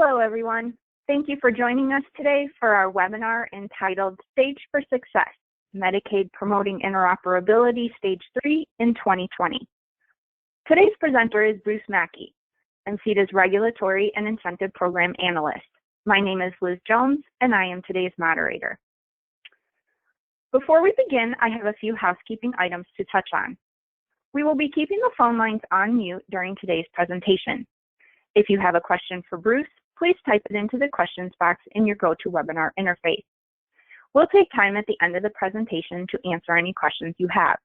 Hello, everyone. Thank you for joining us today for our webinar entitled Stage for Success, Medicaid Promoting Interoperability Stage 3 in 2020. Today's presenter is Bruce Mackey, MCEDA's Regulatory and Incentive Program Analyst. My name is Liz Jones, and I am today's moderator. Before we begin, I have a few housekeeping items to touch on. We will be keeping the phone lines on mute during today's presentation. If you have a question for Bruce, please type it into the questions box in your GoToWebinar interface. We'll take time at the end of the presentation to answer any questions you have.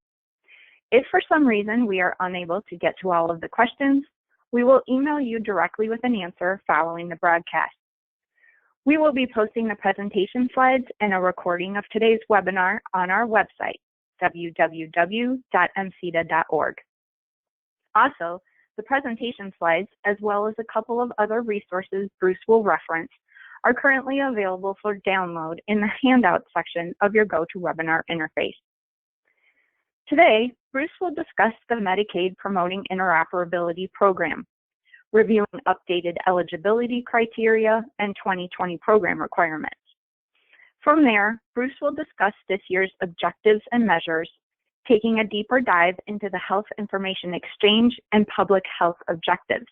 If for some reason we are unable to get to all of the questions, we will email you directly with an answer following the broadcast. We will be posting the presentation slides and a recording of today's webinar on our website, www.mceda.org. Also, the presentation slides, as well as a couple of other resources Bruce will reference, are currently available for download in the handout section of your GoToWebinar interface. Today, Bruce will discuss the Medicaid Promoting Interoperability Program, reviewing updated eligibility criteria and 2020 program requirements. From there, Bruce will discuss this year's objectives and measures, taking a deeper dive into the Health Information Exchange and public health objectives,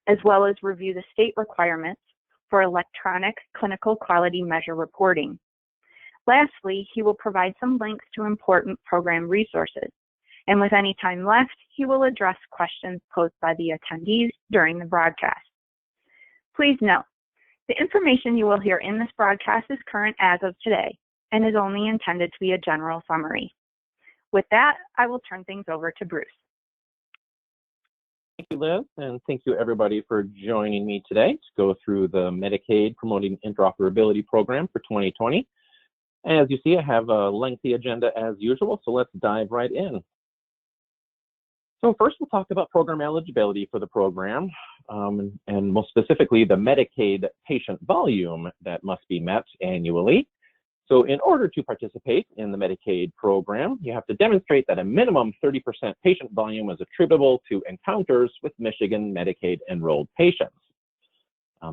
as well as review the state requirements for electronic clinical quality measure reporting. Lastly, he will provide some links to important program resources. And with any time left, he will address questions posed by the attendees during the broadcast. Please note, the information you will hear in this broadcast is current as of today and is only intended to be a general summary. With that, I will turn things over to Bruce. Thank you, Liz, and thank you everybody for joining me today to go through the Medicaid Promoting Interoperability Program for 2020. As you see, I have a lengthy agenda as usual, so let's dive right in. So first, we'll talk about program eligibility for the program, and most specifically, the Medicaid patient volume that must be met annually. So in order to participate in the Medicaid program, you have to demonstrate that a minimum 30% patient volume is attributable to encounters with Michigan Medicaid enrolled patients.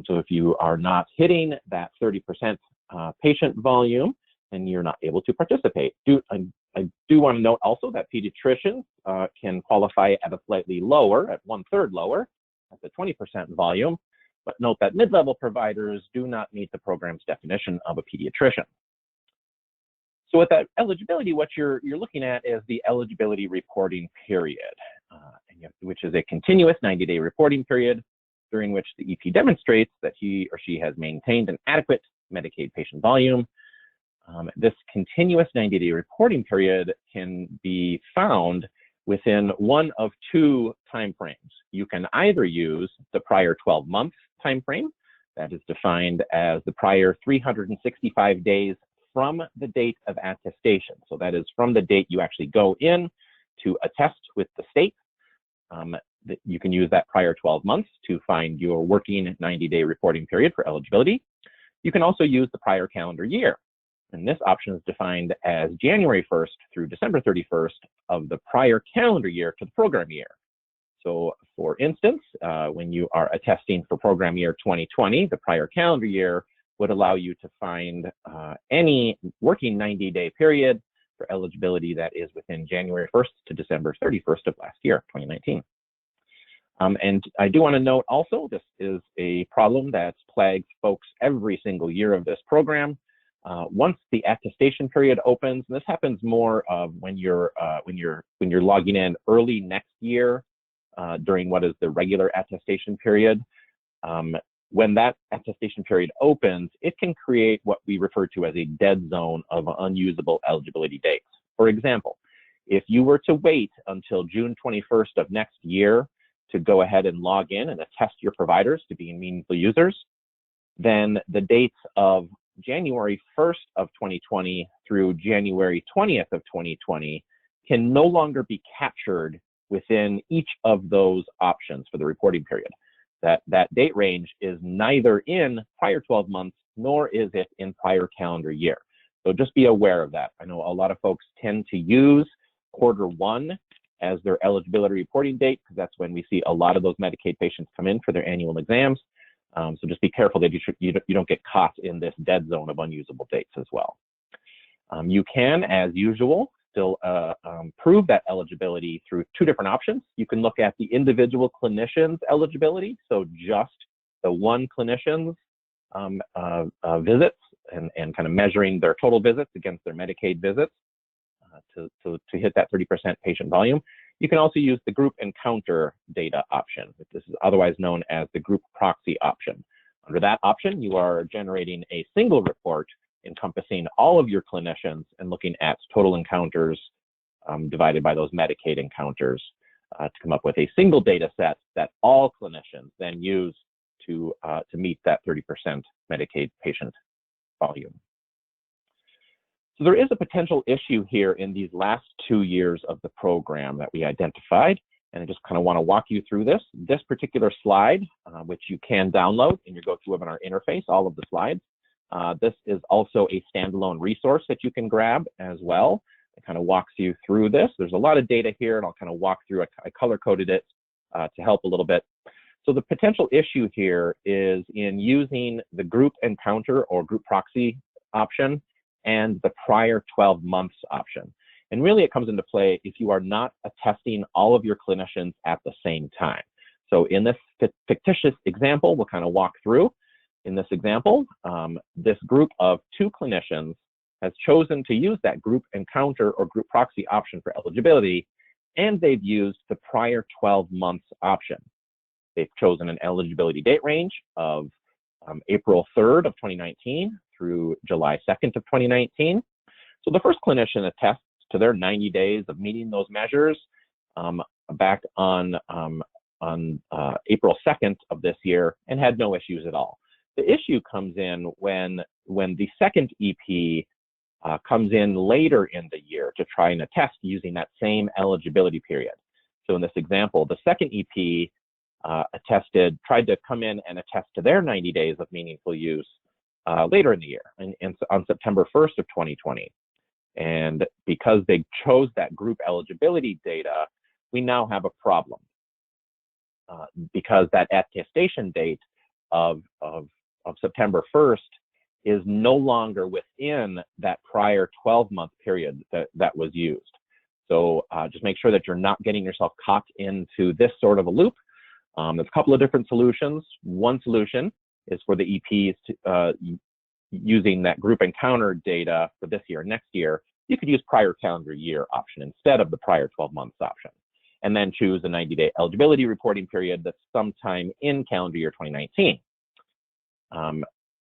So if you are not hitting that 30% patient volume, then you're not able to participate. I do want to note also that pediatricians can qualify at a slightly lower, at 1/3 lower, at the 20% volume, but note that mid-level providers do not meet the program's definition of a pediatrician. So with that eligibility, what you're looking at is the eligibility reporting period, which is a continuous 90-day reporting period during which the EP demonstrates that he or she has maintained an adequate Medicaid patient volume. This continuous 90-day reporting period can be found within one of two timeframes. You can either use the prior 12-month timeframe, that is defined as the prior 365 days from the date of attestation. So that is from the date you actually go in to attest with the state. You can use that prior 12 months to find your working 90-day reporting period for eligibility. You can also use the prior calendar year. And this option is defined as January 1st through December 31st of the prior calendar year to the program year. So for instance, when you are attesting for program year 2020, the prior calendar year would allow you to find any working 90-day period for eligibility that is within January 1st to December 31st of last year, 2019. And I do want to note also, this is a problem that's plagued folks every single year of this program. Once the attestation period opens, and this happens more when you're logging in early next year during what is the regular attestation period. When that attestation period opens, it can create what we refer to as a dead zone of unusable eligibility dates. For example, if you were to wait until June 21st of next year to go ahead and log in and attest your providers to being meaningful users, then the dates of January 1st of 2020 through January 20th of 2020 can no longer be captured within each of those options for the reporting period. That date range is neither in prior 12 months, nor is it in prior calendar year. So just be aware of that. I know a lot of folks tend to use Q1 as their eligibility reporting date, because that's when we see a lot of those Medicaid patients come in for their annual exams. So just be careful that you don't get caught in this dead zone of unusable dates as well. You can, as usual, still prove that eligibility through two different options. You can look at the individual clinician's eligibility, so just the one clinician's visits and kind of measuring their total visits against their Medicaid visits to hit that 30% patient volume. You can also use the group encounter data option. This is otherwise known as the group proxy option. Under that option, you are generating a single report encompassing all of your clinicians and looking at total encounters divided by those Medicaid encounters to come up with a single data set that all clinicians then use to meet that 30% Medicaid patient volume. So there is a potential issue here in these last 2 years of the program that we identified, and I just kind of want to walk you through this. This particular slide, which you can download in your GoToWebinar interface, all of the slides. This is also a standalone resource that you can grab as well. It kind of walks you through this. There's a lot of data here, and I'll kind of walk through it. I color-coded it to help a little bit. So the potential issue here is in using the group encounter or group proxy option and the prior 12 months option. And really it comes into play if you are not attesting all of your clinicians at the same time. So in this fictitious example, we'll kind of walk through. In this example, this group of 2 clinicians has chosen to use that group encounter or group proxy option for eligibility, and they've used the prior 12 months option. They've chosen an eligibility date range of April 3rd of 2019 through July 2nd of 2019. So the first clinician attests to their 90 days of meeting those measures back on April 2nd of this year and had no issues at all. The issue comes in when the second EP comes in later in the year to try and attest using that same eligibility period. So in this example, the second EP tried to come in and attest to their 90 days of meaningful use later in the year, and on September 1st of 2020. And because they chose that group eligibility data, we now have a problem because that attestation date of September 1st is no longer within that prior 12-month period that was used. So just make sure that you're not getting yourself caught into this sort of a loop. There's a couple of different solutions. One solution is for the EPs using that group encounter data for this year, next year. You could use prior calendar year option instead of the prior 12 months option, and then choose a 90-day eligibility reporting period that's sometime in calendar year 2019.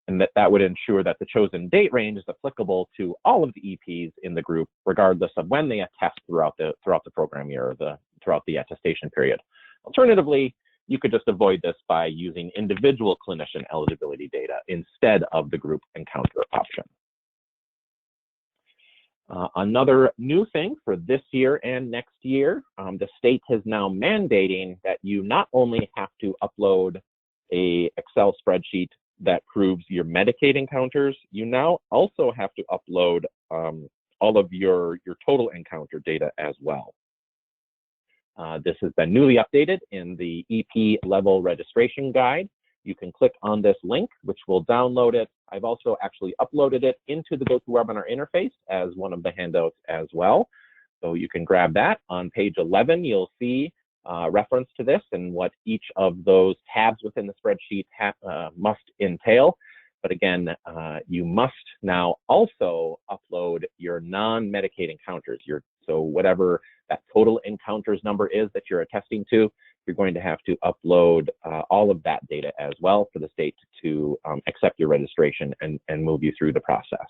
And that would ensure that the chosen date range is applicable to all of the EPs in the group, regardless of when they attest throughout the program year or throughout the attestation period. Alternatively, you could just avoid this by using individual clinician eligibility data instead of the group encounter option. Another new thing for this year and next year, the state is now mandating that you not only have to upload a Excel spreadsheet that proves your Medicaid encounters, you now also have to upload all of your total encounter data as well. This has been newly updated in the EP level registration guide. You can click on this link, which will download it. I've also actually uploaded it into the GoToWebinar interface as one of the handouts as well. So you can grab that. On page 11, you'll see reference to this and what each of those tabs within the spreadsheet must entail. But again, you must now also upload your non-Medicaid encounters. So whatever that total encounters number is that you're attesting to, you're going to have to upload all of that data as well for the state to accept your registration and move you through the process.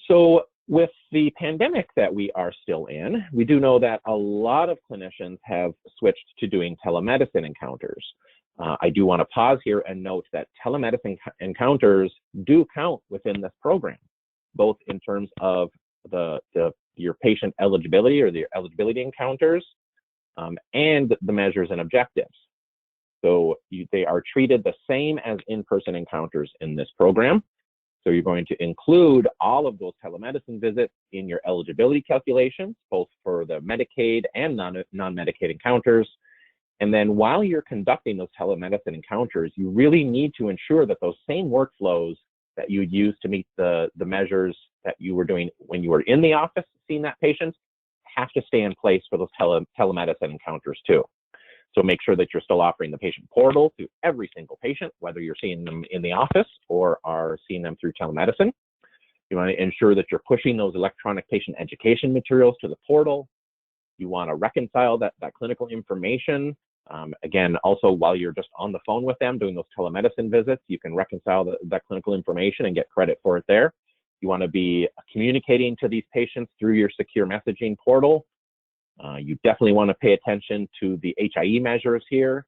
So with the pandemic that we are still in, we do know that a lot of clinicians have switched to doing telemedicine encounters. I do want to pause here and note that telemedicine encounters do count within this program, both in terms of your patient eligibility or the eligibility encounters and the measures and objectives. So they are treated the same as in-person encounters in this program. So you're going to include all of those telemedicine visits in your eligibility calculations, both for the Medicaid and non-Medicaid encounters. And then while you're conducting those telemedicine encounters, you really need to ensure that those same workflows that you use to meet the measures that you were doing when you were in the office seeing that patient have to stay in place for those telemedicine encounters too. So make sure that you're still offering the patient portal to every single patient, whether you're seeing them in the office or are seeing them through telemedicine. You want to ensure that you're pushing those electronic patient education materials to the portal. You want to reconcile that clinical information. Again, also while you're just on the phone with them doing those telemedicine visits, you can reconcile that clinical information and get credit for it there. You want to be communicating to these patients through your secure messaging portal. You definitely want to pay attention to the HIE measures here,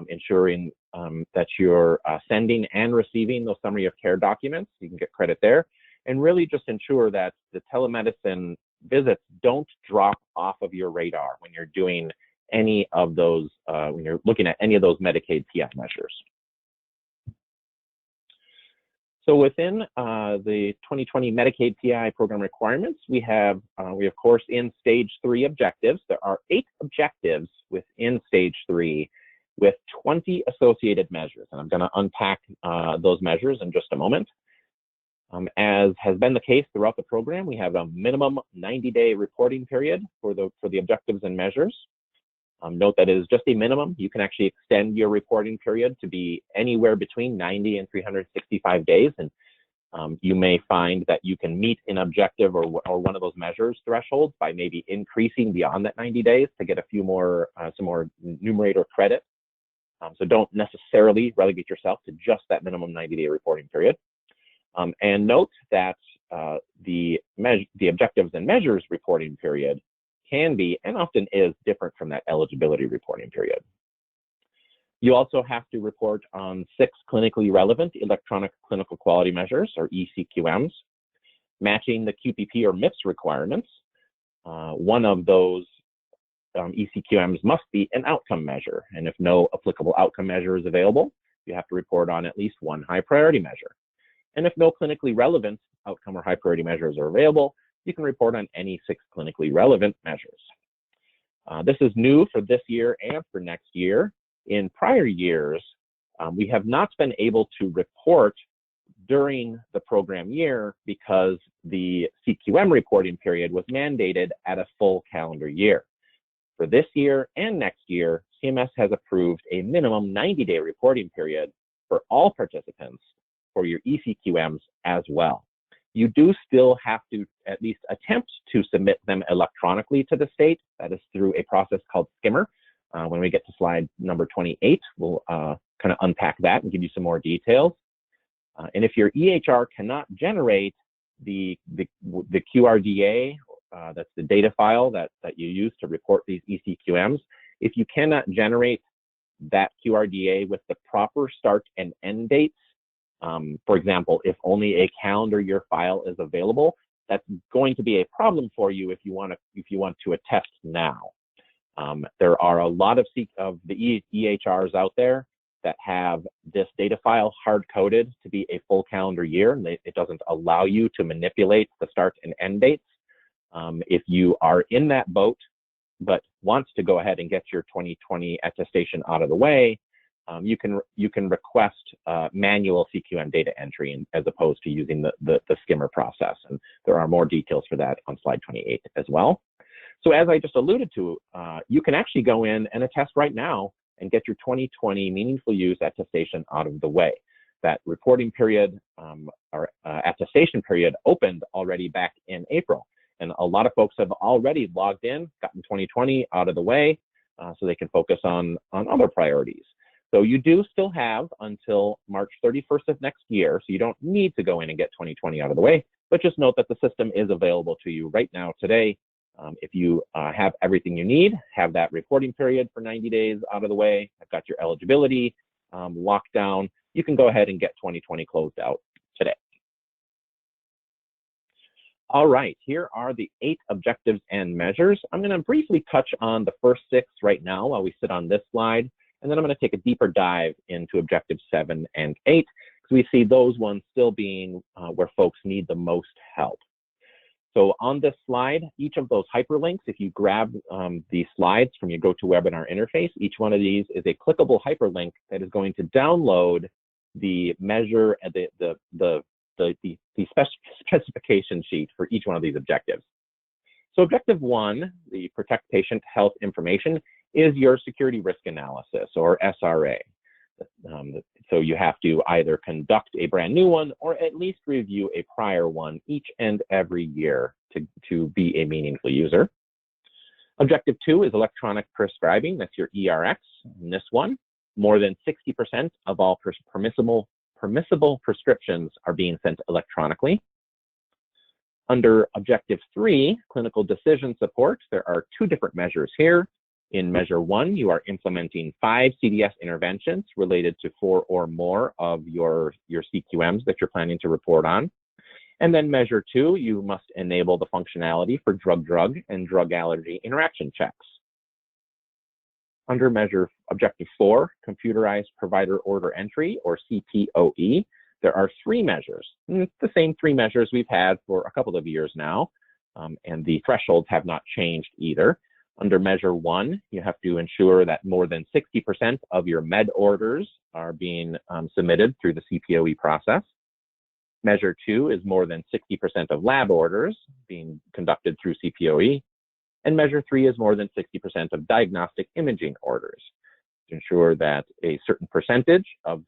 ensuring that you're sending and receiving those summary of care documents. You can get credit there. And really just ensure that the telemedicine visits don't drop off of your radar when you're doing any of those, when you're looking at any of those Medicaid PI measures. So within the 2020 Medicaid PI program requirements, we have of course in stage 3 objectives. There are 8 objectives within stage 3 with 20 associated measures. And I'm going to unpack those measures in just a moment. As has been the case throughout the program, we have a minimum 90-day reporting period for the objectives and measures. Note that it is just a minimum. You can actually extend your reporting period to be anywhere between 90 and 365 days. And you may find that you can meet an objective or one of those measures thresholds by maybe increasing beyond that 90 days to get a few more, some more numerator credit. So don't necessarily relegate yourself to just that minimum 90-day reporting period. And note that the objectives and measures reporting period can be and often is different from that eligibility reporting period. You also have to report on 6 clinically relevant electronic clinical quality measures, or ECQMs, matching the QPP or MIPS requirements. One of those ECQMs must be an outcome measure, and if no applicable outcome measure is available, you have to report on at least one high priority measure. And if no clinically relevant outcome or high priority measures are available, you can report on any 6 clinically relevant measures. This is new for this year and for next year. In prior years, we have not been able to report during the program year because the CQM reporting period was mandated at a full calendar year. For this year and next year, CMS has approved a minimum 90-day reporting period for all participants for your ECQMs as well. You do still have to at least attempt to submit them electronically to the state. That is through a process called Skimmer. When we get to slide number 28, we'll kind of unpack that and give you some more details. And if your EHR cannot generate the QRDA, that's the data file that you use to report these ECQMs, if you cannot generate that QRDA with the proper start and end dates, for example, if only a calendar year file is available, that's going to be a problem for you if you want to attest now. There are a lot of the EHRs out there that have this data file hard-coded to be a full calendar year, and it doesn't allow you to manipulate the start and end dates. If you are in that boat but wants to go ahead and get your 2020 attestation out of the way, you can request manual CQM data entry as opposed to using the Skimmer process. And there are more details for that on slide 28 as well. So as I just alluded to, you can actually go in and attest right now and get your 2020 meaningful use attestation out of the way. That reporting period or attestation period opened already back in April. And a lot of folks have already logged in, gotten 2020 out of the way, so they can focus on other priorities. So you do still have until March 31st of next year, so you don't need to go in and get 2020 out of the way, but just note that the system is available to you right now today. If you have everything you need, have that reporting period for 90 days out of the way, I've got your eligibility locked down, you can go ahead and get 2020 closed out today. All right, here are the 8 objectives and measures. I'm going to briefly touch on the first 6 right now while we sit on this slide. And then I'm going to take a deeper dive into objectives 7 and 8, because we see those ones still being where folks need the most help. So on this slide, each of those hyperlinks, if you grab the slides from your GoToWebinar interface, each one of these is a clickable hyperlink that is going to download the measure, the specification sheet for each one of these objectives. So objective 1, the protect patient health information, is your security risk analysis, or SRA. So you have to either conduct a brand new one or at least review a prior one each and every year to be a meaningful user. Objective 2 is electronic prescribing. That's your ERX. In this one, more than 60% of all permissible prescriptions are being sent electronically. Under Objective 3, clinical decision support, there are 2 different measures here. In Measure 1, you are implementing 5 CDS interventions related to 4 or more of your CQMs that you're planning to report on. And then Measure 2, you must enable the functionality for drug-drug and drug allergy interaction checks. Under Objective 4, computerized provider order entry, or CPOE, there are 3 measures. And it's the same 3 measures we've had for a couple of years now, and the thresholds have not changed either. Under Measure 1, you have to ensure that more than 60% of your med orders are being submitted through the CPOE process. Measure 2 is more than 60% of lab orders being conducted through CPOE. And Measure 3 is more than 60% of diagnostic imaging orders, to ensure that a certain percentage of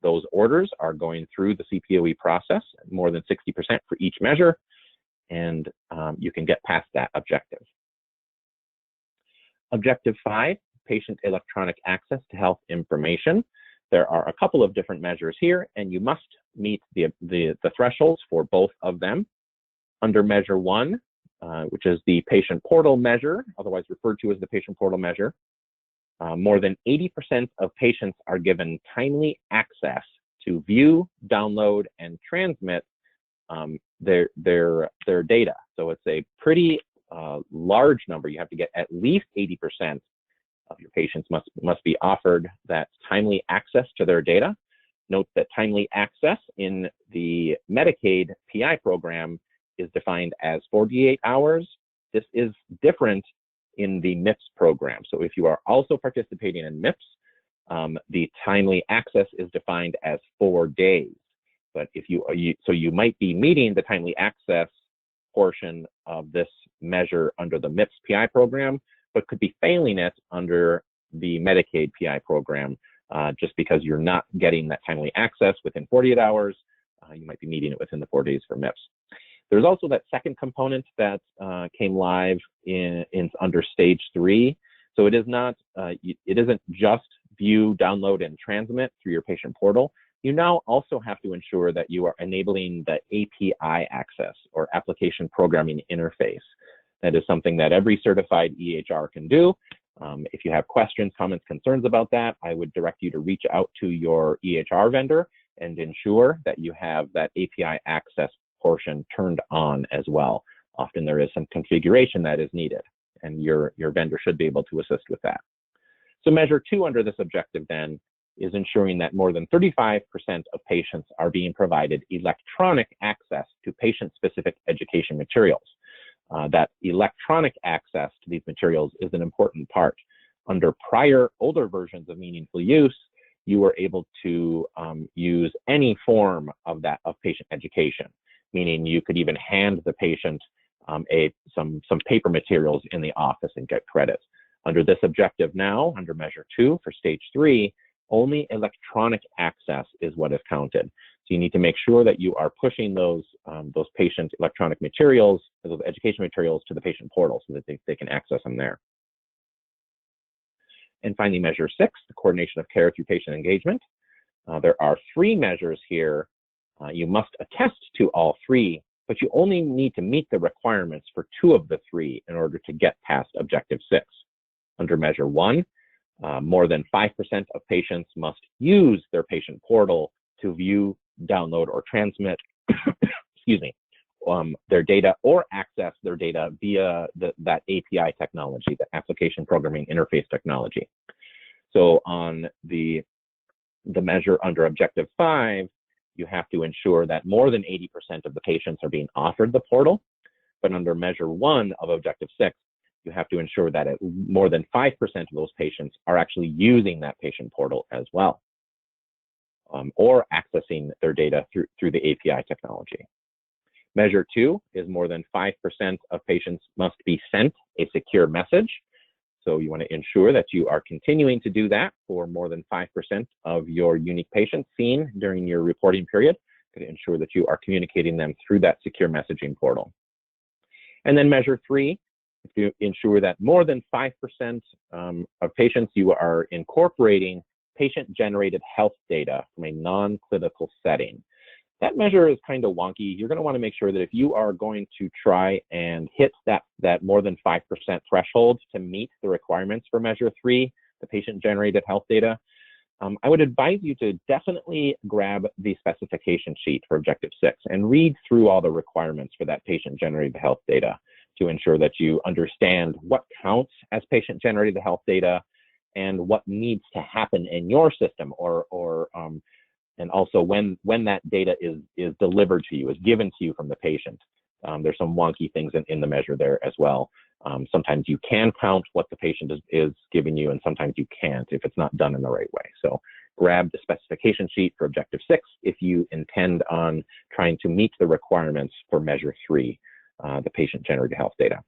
those orders are going through the CPOE process, more than 60% for each measure, and you can get past that objective. Objective 5, patient electronic access to health information. There are a couple of different measures here, and you must meet the thresholds for both of them. Under Measure 1, which is the patient portal measure, otherwise referred to as the patient portal measure, more than 80% of patients are given timely access to view, download, and transmit their data. So it's a pretty large number. You have to get at least 80% of your patients must be offered that timely access to their data. Note that timely access in the Medicaid PI program is defined as 48 hours. This is different in the MIPS program. So if you are also participating in MIPS, the timely access is defined as 4 days. But if you might be meeting the timely access portion of this measure under the MIPS PI program, but could be failing it under the Medicaid PI program just because you're not getting that timely access within 48 hours. You might be meeting it within the 4 days for MIPS. There's also that second component that came live under Stage 3. So it isn't just view, download, and transmit through your patient portal. You now also have to ensure that you are enabling the API access, or application programming interface. That is something that every certified EHR can do. If you have questions, comments, concerns about that, I would direct you to reach out to your EHR vendor and ensure that you have that API access portion turned on as well. Often there is some configuration that is needed, and your vendor should be able to assist with that. So Measure 2 under this objective then is ensuring that more than 35% of patients are being provided electronic access to patient-specific education materials. That electronic access to these materials is an important part. Under prior, older versions of Meaningful Use, you were able to use any form of patient education, meaning you could even hand the patient some paper materials in the office and get credits. Under this objective now, under Measure 2 for Stage 3, only electronic access is what is counted. So you need to make sure that you are pushing those patient electronic materials, those education materials, to the patient portal so that they can access them there. And finally, Measure 6, the coordination of care through patient engagement. There are 3 measures here. You must attest to all 3, but you only need to meet the requirements for 2 of the 3 in order to get past Objective 6. Under Measure 1, more than 5% of patients must use their patient portal to view, download, or transmit their data or access their data via that API technology, the application programming interface technology. So on the measure under Objective 5, you have to ensure that more than 80% of the patients are being offered the portal. But under measure 1 of objective 6, you have to ensure that more than 5% of those patients are actually using that patient portal as well, or accessing their data through the API technology. Measure 2 is more than 5% of patients must be sent a secure message. So you want to ensure that you are continuing to do that for more than 5% of your unique patients seen during your reporting period, to ensure that you are communicating them through that secure messaging portal. And then measure 3, to ensure that more than 5% of patients, you are incorporating patient-generated health data from a non-clinical setting. That measure is kind of wonky. You're going to want to make sure that if you are going to try and hit that more than 5% threshold to meet the requirements for measure 3, the patient-generated health data, I would advise you to definitely grab the specification sheet for objective 6 and read through all the requirements for that patient-generated health data to ensure that you understand what counts as patient-generated health data and what needs to happen in your system, and also when that data is delivered to you, is given to you from the patient. There's some wonky things in the measure there as well. Sometimes you can count what the patient is giving you, and sometimes you can't if it's not done in the right way. So grab the specification sheet for objective 6 if you intend on trying to meet the requirements for measure 3, the patient-generated health data.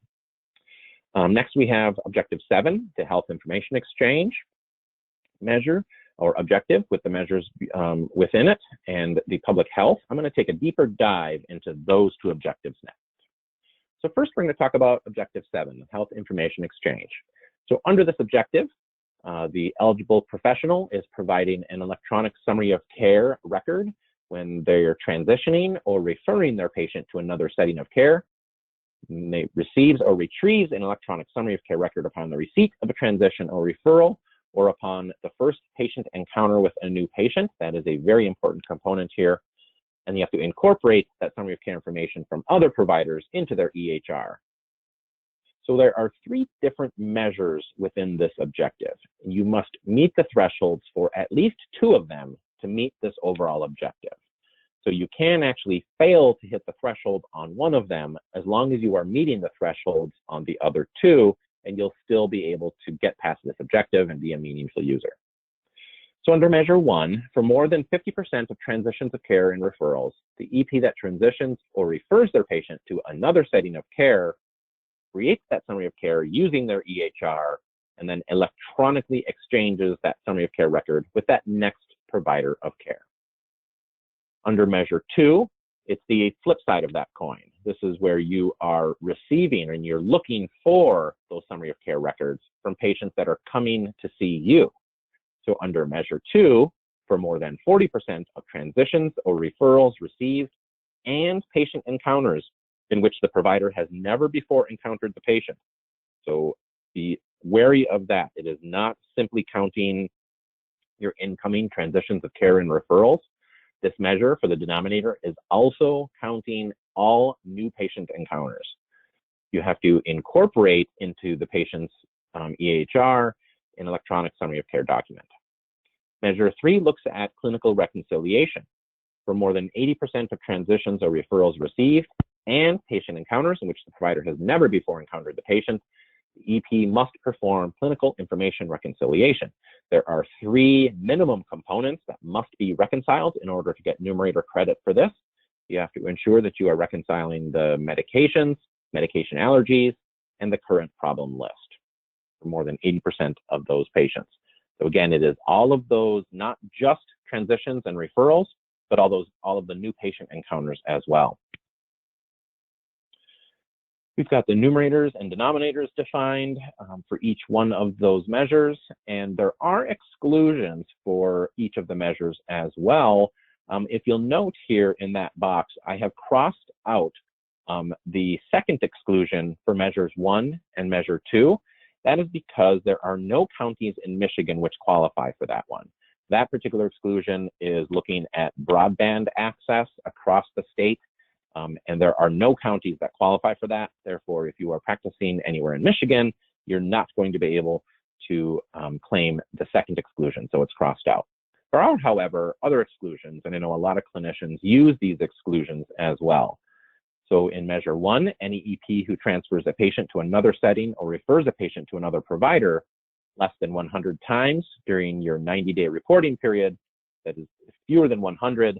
Next, we have objective 7, the health information exchange measure or objective with the measures within it and the public health. I'm going to take a deeper dive into those 2 objectives next. So first, we're going to talk about objective 7, the health information exchange. So under this objective, the eligible professional is providing an electronic summary of care record when they're transitioning or referring their patient to another setting of care. And they receives or retrieves an electronic summary of care record upon the receipt of a transition or referral, or upon the first patient encounter with a new patient. That is a very important component here. And you have to incorporate that summary of care information from other providers into their EHR. So there are 3 different measures within this objective. You must meet the thresholds for at least 2 of them to meet this overall objective. So you can actually fail to hit the threshold on one of them as long as you are meeting the thresholds on the other 2, and you'll still be able to get past this objective and be a meaningful user. So under measure 1, for more than 50% of transitions of care and referrals, the EP that transitions or refers their patient to another setting of care creates that summary of care using their EHR and then electronically exchanges that summary of care record with that next provider of care. Under measure 2, it's the flip side of that coin. This is where you are receiving and you're looking for those summary of care records from patients that are coming to see you. So under measure 2, for more than 40% of transitions or referrals received and patient encounters in which the provider has never before encountered the patient. So be wary of that. It is not simply counting your incoming transitions of care and referrals. This measure for the denominator is also counting all new patient encounters. You have to incorporate into the patient's EHR an electronic summary of care document. Measure 3 looks at clinical reconciliation. For more than 80% of transitions or referrals received and patient encounters in which the provider has never before encountered the patient, the EP must perform clinical information reconciliation. There are 3 minimum components that must be reconciled in order to get numerator credit for this. You have to ensure that you are reconciling the medications, medication allergies, and the current problem list for more than 80% of those patients. So again, it is all of those, not just transitions and referrals, but all of the new patient encounters as well. We've got the numerators and denominators defined for each one of those measures, and there are exclusions for each of the measures as well. If you'll note here in that box, I have crossed out the second exclusion for measures 1 and measure 2. That is because there are no counties in Michigan which qualify for that one. That particular exclusion is looking at broadband access across the state. And there are no counties that qualify for that. Therefore, if you are practicing anywhere in Michigan, you're not going to be able to claim the second exclusion, so it's crossed out. There are, however, other exclusions, and I know a lot of clinicians use these exclusions as well. So in measure 1, any EP who transfers a patient to another setting or refers a patient to another provider less than 100 times during your 90-day reporting period, that is fewer than 100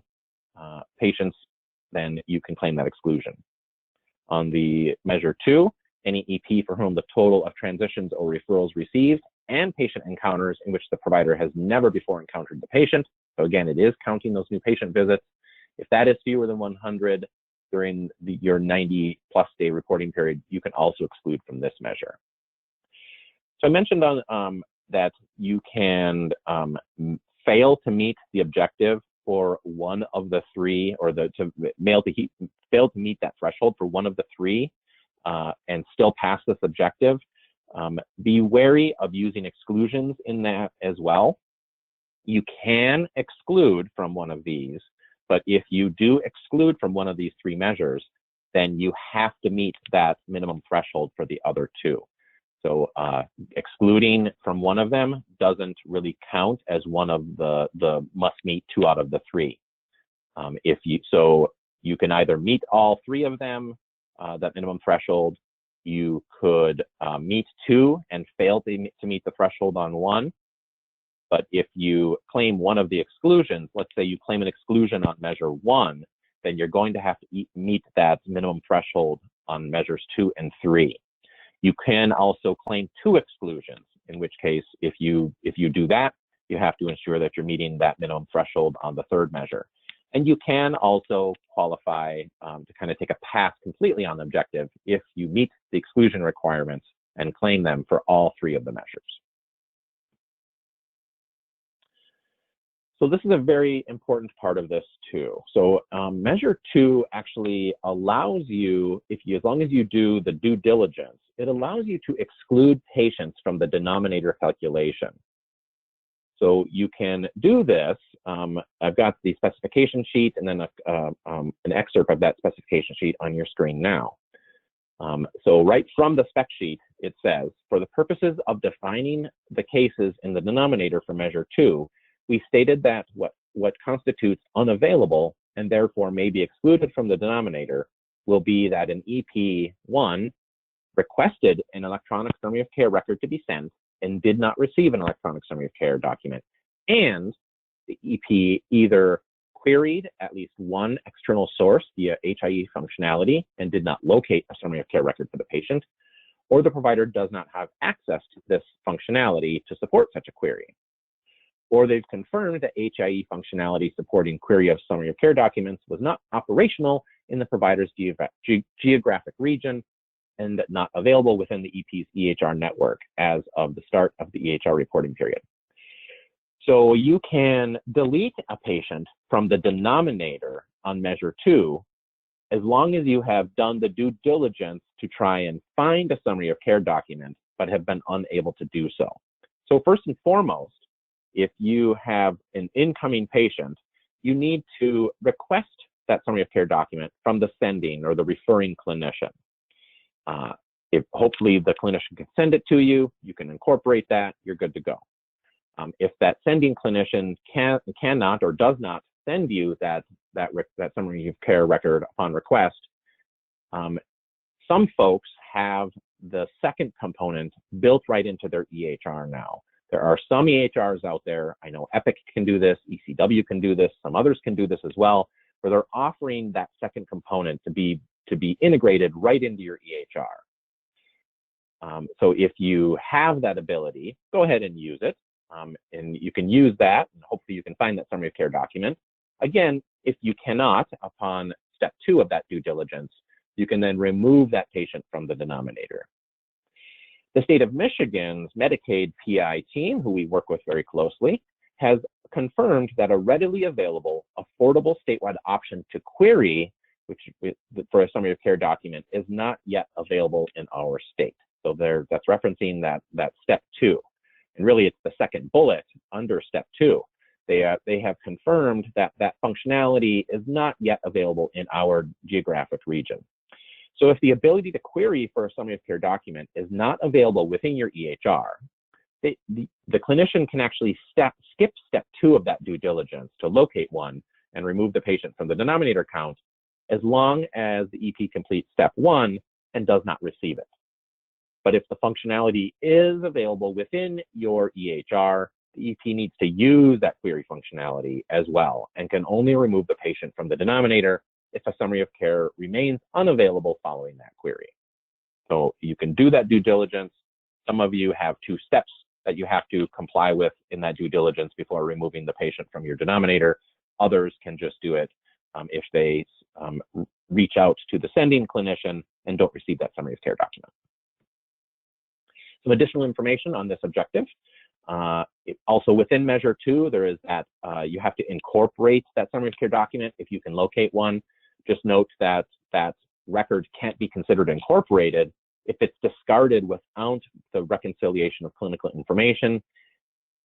patients, then you can claim that exclusion. On the measure 2, any EP for whom the total of transitions or referrals received and patient encounters in which the provider has never before encountered the patient. So again, it is counting those new patient visits. If that is fewer than 100 during your 90-plus day reporting period, you can also exclude from this measure. So I mentioned that you can fail to meet the objective for one of the three, or fail to meet that threshold for one of the three and still pass this objective. Be wary of using exclusions in that as well. You can exclude from one of these, but if you do exclude from one of these three measures, then you have to meet that minimum threshold for the other two. So excluding from one of them doesn't really count as one of the must meet 2 out of the 3. So you can either meet all 3 of them, that minimum threshold. You could meet 2 and fail to meet the threshold on 1. But if you claim one of the exclusions, let's say you claim an exclusion on measure 1, then you're going to have to meet that minimum threshold on measures 2 and 3. You can also claim 2 exclusions, in which case, if you do that, you have to ensure that you're meeting that minimum threshold on the 3rd measure. And you can also qualify to kind of take a pass completely on the objective if you meet the exclusion requirements and claim them for all 3 of the measures. So this is a very important part of this too. So measure 2 actually allows you, as long as you do the due diligence, it allows you to exclude patients from the denominator calculation. So you can do this. I've got the specification sheet and then an excerpt of that specification sheet on your screen now. So right from the spec sheet, it says, for the purposes of defining the cases in the denominator for measure 2, we stated that what constitutes unavailable and therefore may be excluded from the denominator will be that an EP1 requested an electronic summary of care record to be sent and did not receive an electronic summary of care document, and the EP either queried at least one external source via HIE functionality and did not locate a summary of care record for the patient, or the provider does not have access to this functionality to support such a query. Or they've confirmed that HIE functionality supporting query of summary of care documents was not operational in the provider's geographic region and not available within the EP's EHR network as of the start of the EHR reporting period. So you can delete a patient from the denominator on measure 2 as long as you have done the due diligence to try and find a summary of care document but have been unable to do so. So first and foremost, if you have an incoming patient, you need to request that summary of care document from the sending or the referring clinician. If hopefully the clinician can send it to you, you can incorporate that, you're good to go. If that sending clinician cannot or does not send you that summary of care record upon request, some folks have the second component built right into their EHR now. There are some EHRs out there, I know Epic can do this, ECW can do this, some others can do this as well, where they're offering that second component to be integrated right into your EHR. So if you have that ability, go ahead and use it. And you can use that, and hopefully you can find that summary of care document. Again, if you cannot, upon step 2 of that due diligence, you can then remove that patient from the denominator. The state of Michigan's Medicaid PI team, who we work with very closely, has confirmed that a readily available, affordable statewide option to query for a summary of care document is not yet available in our state. So that's referencing that step 2. And really it's the second bullet under step 2. They have confirmed that functionality is not yet available in our geographic region. So if the ability to query for a summary of care document is not available within your EHR, the clinician can actually skip step 2 of that due diligence to locate one and remove the patient from the denominator count as long as the EP completes step 1 and does not receive it. But if the functionality is available within your EHR, the EP needs to use that query functionality as well and can only remove the patient from the denominator if a summary of care remains unavailable following that query. So you can do that due diligence. Some of you have 2 steps that you have to comply with in that due diligence before removing the patient from your denominator. Others can just do it if they reach out to the sending clinician and don't receive that summary of care document. Some additional information on this objective. Also within Measure 2, there is that you have to incorporate that summary of care document if you can locate one. Just note that that record can't be considered incorporated if it's discarded without the reconciliation of clinical information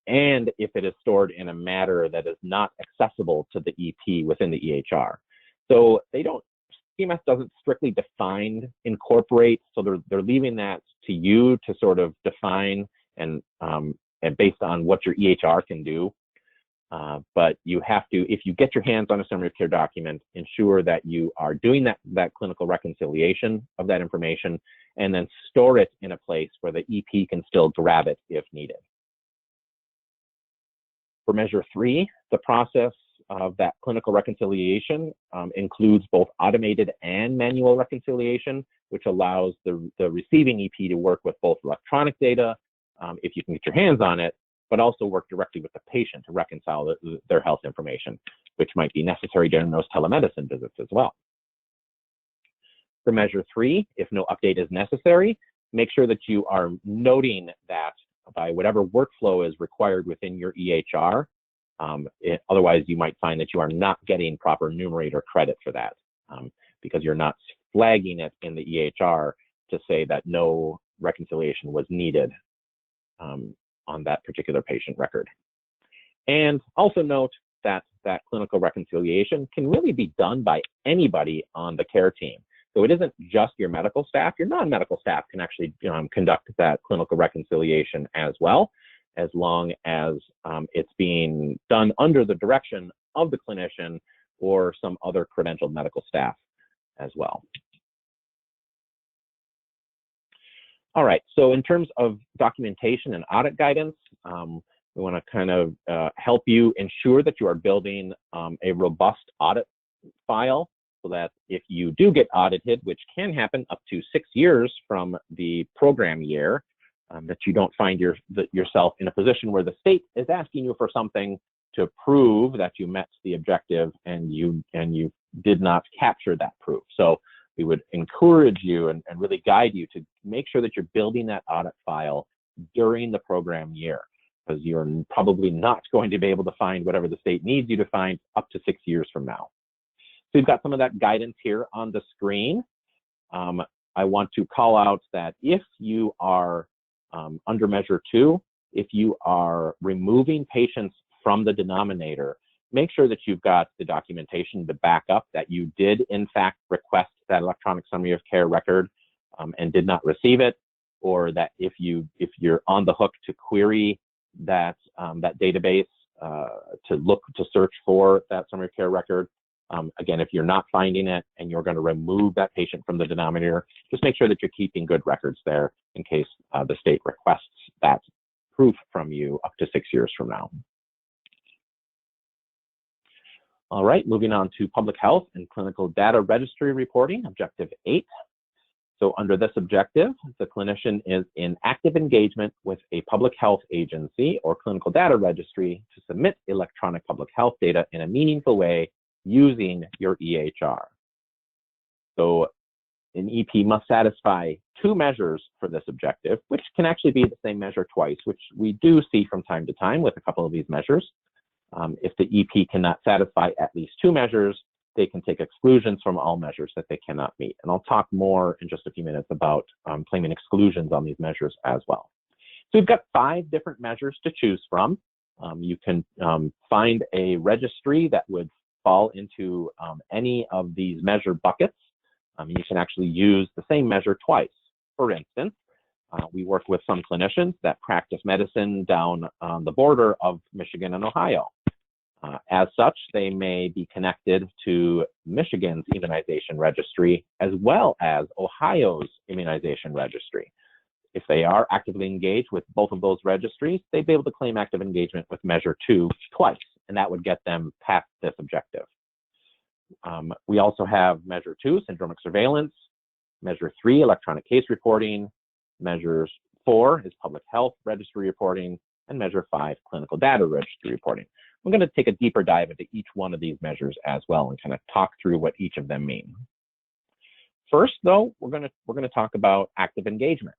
and if it is stored in a manner that is not accessible to the EP within the EHR. So CMS doesn't strictly define incorporate, so they're leaving that to you to sort of define and based on what your EHR can do. But you have to, if you get your hands on a summary of care document, ensure that you are doing that clinical reconciliation of that information and then store it in a place where the EP can still grab it if needed. For Measure 3, the process of that clinical reconciliation includes both automated and manual reconciliation, which allows the receiving EP to work with both electronic data, if you can get your hands on it, but also work directly with the patient to reconcile their health information, which might be necessary during those telemedicine visits as well. For Measure 3, if no update is necessary, make sure that you are noting that by whatever workflow is required within your EHR. Otherwise, you might find that you are not getting proper numerator credit for that because you're not flagging it in the EHR to say that no reconciliation was needed on that particular patient record. And also note that that clinical reconciliation can really be done by anybody on the care team. So it isn't just your medical staff. Your non-medical staff can actually conduct that clinical reconciliation as well, as long as it's being done under the direction of the clinician or some other credentialed medical staff as well. All right, so in terms of documentation and audit guidance, we want to kind of help you ensure that you are building a robust audit file so that if you do get audited, which can happen up to 6 years from the program year, that you don't find yourself in a position where the state is asking you for something to prove that you met the objective and you did not capture that proof. So we would encourage you and really guide you to make sure that you're building that audit file during the program year, because you're probably not going to be able to find whatever the state needs you to find up to 6 years from now. So we've got some of that guidance here on the screen. I want to call out that if you are under Measure 2, if you are removing patients from the denominator, make sure that you've got the documentation to back up that you did in fact request that electronic summary of care record and did not receive it, or that if you're on the hook to query that database to search for that summary of care record. Again, if you're not finding it and you're going to remove that patient from the denominator, just make sure that you're keeping good records there in case the state requests that proof from you up to 6 years from now. All right, moving on to public health and clinical data registry reporting, Objective 8. So under this objective, the clinician is in active engagement with a public health agency or clinical data registry to submit electronic public health data in a meaningful way using your EHR. So an EP must satisfy 2 measures for this objective, which can actually be the same measure twice, which we do see from time to time with a couple of these measures. If the EP cannot satisfy at least 2 measures, they can take exclusions from all measures that they cannot meet. And I'll talk more in just a few minutes about claiming exclusions on these measures as well. So we've got 5 different measures to choose from. You can find a registry that would fall into any of these measure buckets. You can actually use the same measure twice. For instance, we work with some clinicians that practice medicine down on the border of Michigan and Ohio. As such, they may be connected to Michigan's immunization registry as well as Ohio's immunization registry. If they are actively engaged with both of those registries, they'd be able to claim active engagement with Measure 2 twice, and that would get them past this objective. We also have Measure 2, syndromic surveillance, Measure 3, electronic case reporting, Measure 4 is public health registry reporting, and Measure 5, clinical data registry reporting. We're going to take a deeper dive into each one of these measures as well and kind of talk through what each of them mean. First, though, we're going to talk about active engagement.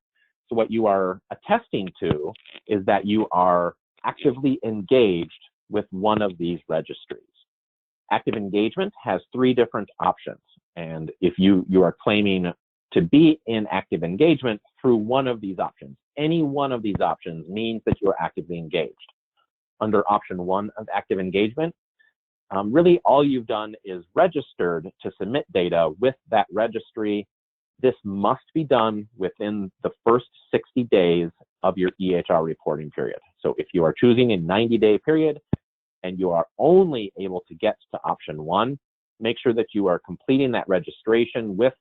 So what you are attesting to is that you are actively engaged with one of these registries. Active engagement has 3 different options, and if you are claiming to be in active engagement through one of these options, any one of these options means that you are actively engaged. Under option 1 of active engagement, really all you've done is registered to submit data with that registry. This must be done within the first 60 days of your EHR reporting period. So if you are choosing a 90-day period and you are only able to get to option 1, make sure that you are completing that registration with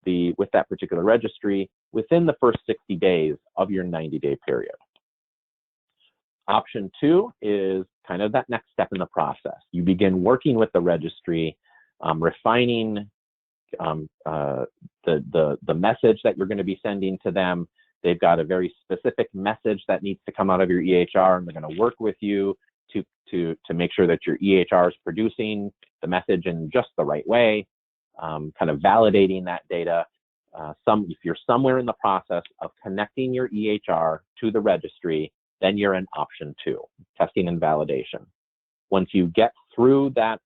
that particular registry within the first 60 days of your 90-day period. Option 2 is kind of that next step in the process. You begin working with the registry, refining the message that you're going to be sending to them. They've got a very specific message that needs to come out of your EHR, and they're going to work with you to make sure that your EHR is producing the message in just the right way, kind of validating that data. If you're somewhere in the process of connecting your EHR to the registry, then you're in option 2, testing and validation. Once you get through that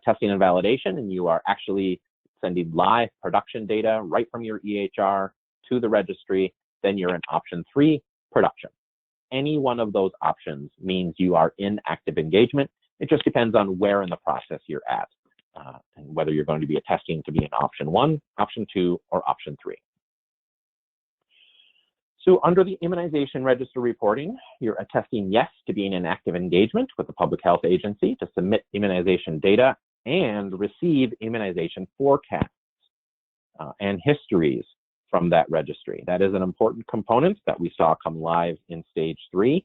testing and validation and you are actually sending live production data right from your EHR to the registry, then you're in option 3, production. Any one of those options means you are in active engagement. It just depends on where in the process you're at, and whether you're going to be attesting to be in option 1, option 2, or option 3. So under the immunization register reporting, you're attesting yes to being in active engagement with the public health agency to submit immunization data and receive immunization forecasts and histories from that registry. That is an important component that we saw come live in stage 3.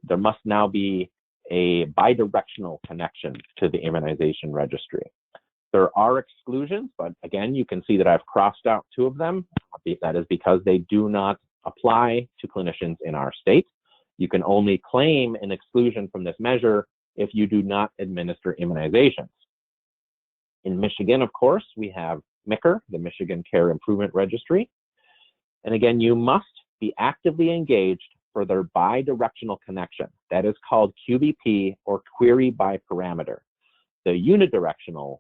There must now be a bidirectional connection to the immunization registry. There are exclusions, but again, you can see that I've crossed out 2 of them. That is because they do not apply to clinicians in our state. You can only claim an exclusion from this measure if you do not administer immunizations. In Michigan, of course, we have MICR, the Michigan Care Improvement Registry. And again, you must be actively engaged for their bidirectional connection. That is called QBP, or query by parameter. The unidirectional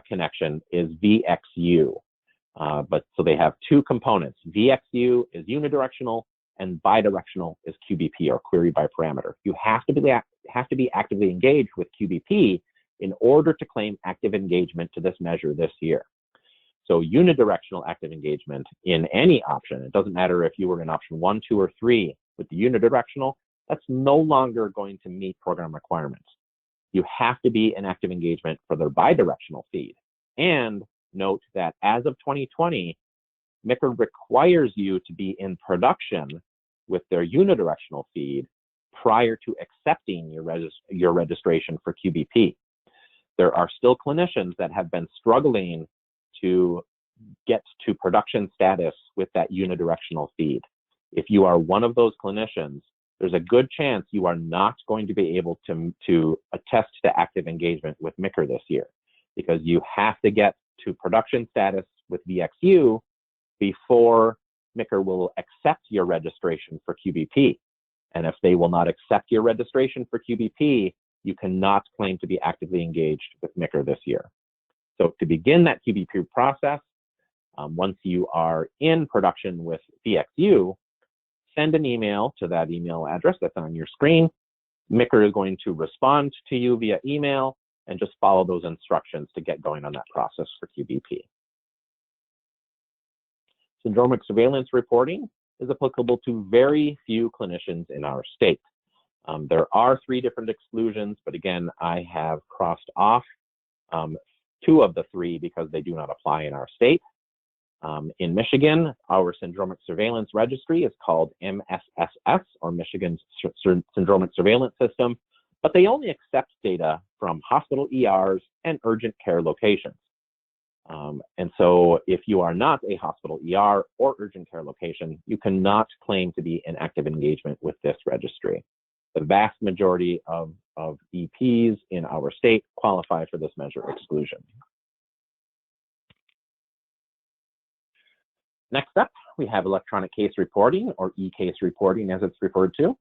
connection is VXU. So they have 2 components. VXU is unidirectional and bidirectional is QBP, or query by parameter. You have to be actively engaged with QBP in order to claim active engagement to this measure this year. So unidirectional active engagement in any option, it doesn't matter if you were in option 1, 2, or 3 with the unidirectional, that's no longer going to meet program requirements. You have to be in active engagement for their bidirectional feed. And note that as of 2020, MICR requires you to be in production with their unidirectional feed prior to accepting your registration for QBP. There are still clinicians that have been struggling to get to production status with that unidirectional feed. If you are one of those clinicians, there's a good chance you are not going to be able to attest to active engagement with MICR this year, because you have to get to production status with VXU before MICR will accept your registration for QBP. And if they will not accept your registration for QBP, you cannot claim to be actively engaged with MICR this year. So to begin that QBP process, once you are in production with VXU, send an email to that email address that's on your screen. MICR is going to respond to you via email and just follow those instructions to get going on that process for QBP. Syndromic surveillance reporting is applicable to very few clinicians in our state. There are 3 different exclusions, but again, I have crossed off 2 of the 3 because they do not apply in our state. In Michigan, our syndromic surveillance registry is called MSSS, or Michigan's Syndromic Surveillance System, but they only accept data from hospital ERs and urgent care locations. And so if you are not a hospital ER or urgent care location, you cannot claim to be in active engagement with this registry. The vast majority of EPs in our state qualify for this measure exclusion. Next up, we have electronic case reporting, or e-case reporting as it's referred to.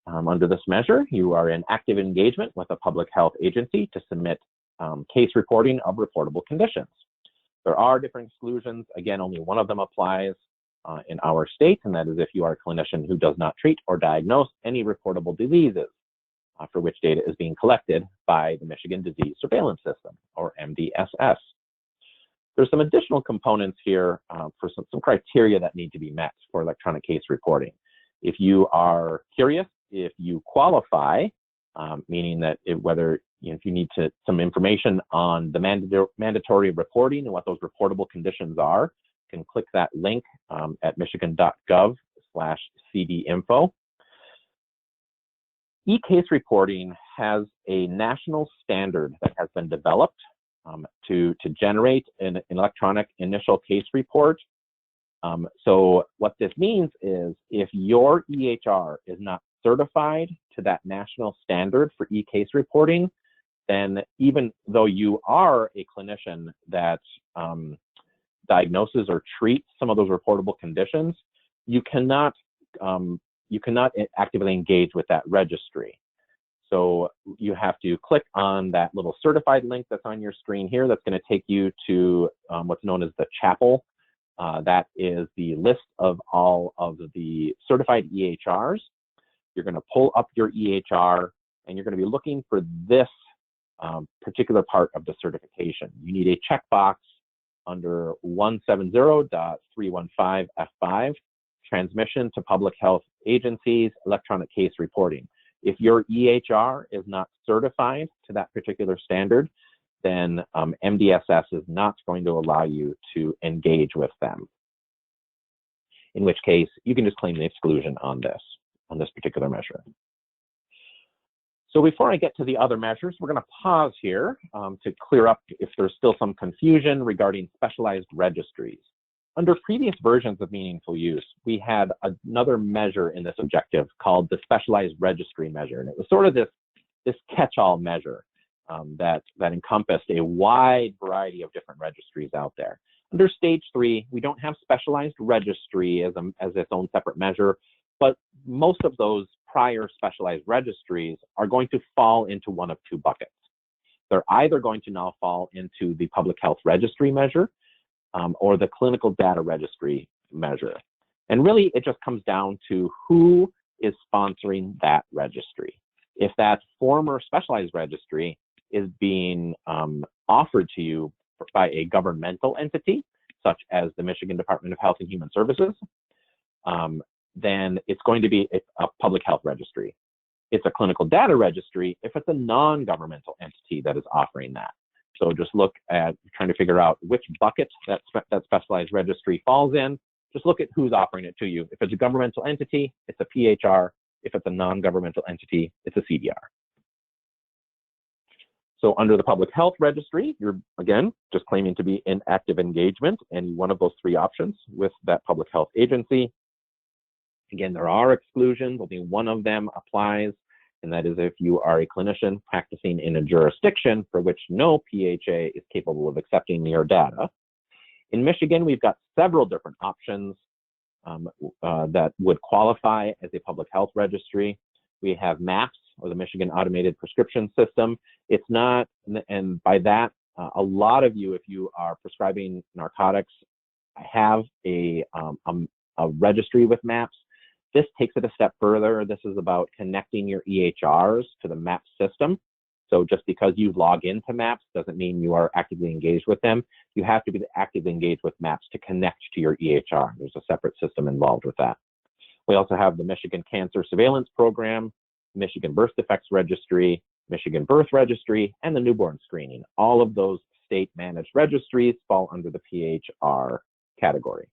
Under this measure, you are in active engagement with a public health agency to submit case reporting of reportable conditions. There are different exclusions. Again, only one of them applies in our state, and that is if you are a clinician who does not treat or diagnose any reportable diseases for which data is being collected by the Michigan Disease Surveillance System, or MDSS. There's some additional components here for some criteria that need to be met for electronic case reporting. If you are curious, if you qualify, meaning that whether if you need some information on the mandatory reporting and what those reportable conditions are, you can click that link at michigan.gov/cdinfo. E-case reporting has a national standard that has been developed to generate an electronic initial case report. So what this means is if your EHR is not certified to that national standard for e-case reporting, then even though you are a clinician that diagnoses or treats some of those reportable conditions, you cannot actively engage with that registry. So you have to click on that little certified link that's on your screen here. That's going to take you to what's known as the chapel. That is the list of all of the certified EHRs. You're going to pull up your EHR, and you're going to be looking for this particular part of the certification. You need a checkbox under 170.315F5, transmission to public health agencies, electronic case reporting. If your EHR is not certified to that particular standard, then MDSS is not going to allow you to engage with them. In which case, you can just claim the exclusion on this particular measure. So before I get to the other measures, we're going to pause here to clear up if there's still some confusion regarding specialized registries. Under previous versions of Meaningful Use, we had another measure in this objective called the Specialized Registry Measure, and it was sort of this catch-all measure that encompassed a wide variety of different registries out there. Under Stage 3, we don't have specialized registry as its own separate measure, but most of those prior specialized registries are going to fall into one of 2 buckets. They're either going to now fall into the Public Health Registry Measure, or the Clinical Data Registry Measure. And really, it just comes down to who is sponsoring that registry. If that former specialized registry is being offered to you by a governmental entity, such as the Michigan Department of Health and Human Services, then it's going to be a public health registry. It's a clinical data registry if it's a non-governmental entity that is offering that. So just look at trying to figure out which bucket that specialized registry falls in. Just look at who's offering it to you. If it's a governmental entity, it's a PHR. If it's a non-governmental entity, it's a CDR. So under the Public Health Registry, you're, again, just claiming to be in active engagement in one of those 3 options with that public health agency. Again, there are exclusions. Only one of them applies, and that is if you are a clinician practicing in a jurisdiction for which no PHA is capable of accepting your data. In Michigan, we've got several different options that would qualify as a public health registry. We have MAPS, or the Michigan Automated Prescription System. It's not, and by that, a lot of you, if you are prescribing narcotics, have a registry with MAPS. This takes it a step further. This is about connecting your EHRs to the MAPS system. So just because you log into MAPS doesn't mean you are actively engaged with them. You have to be actively engaged with MAPS to connect to your EHR. There's a separate system involved with that. We also have the Michigan Cancer Surveillance Program, Michigan Birth Defects Registry, Michigan Birth Registry, and the Newborn Screening. All of those state-managed registries fall under the PHR category.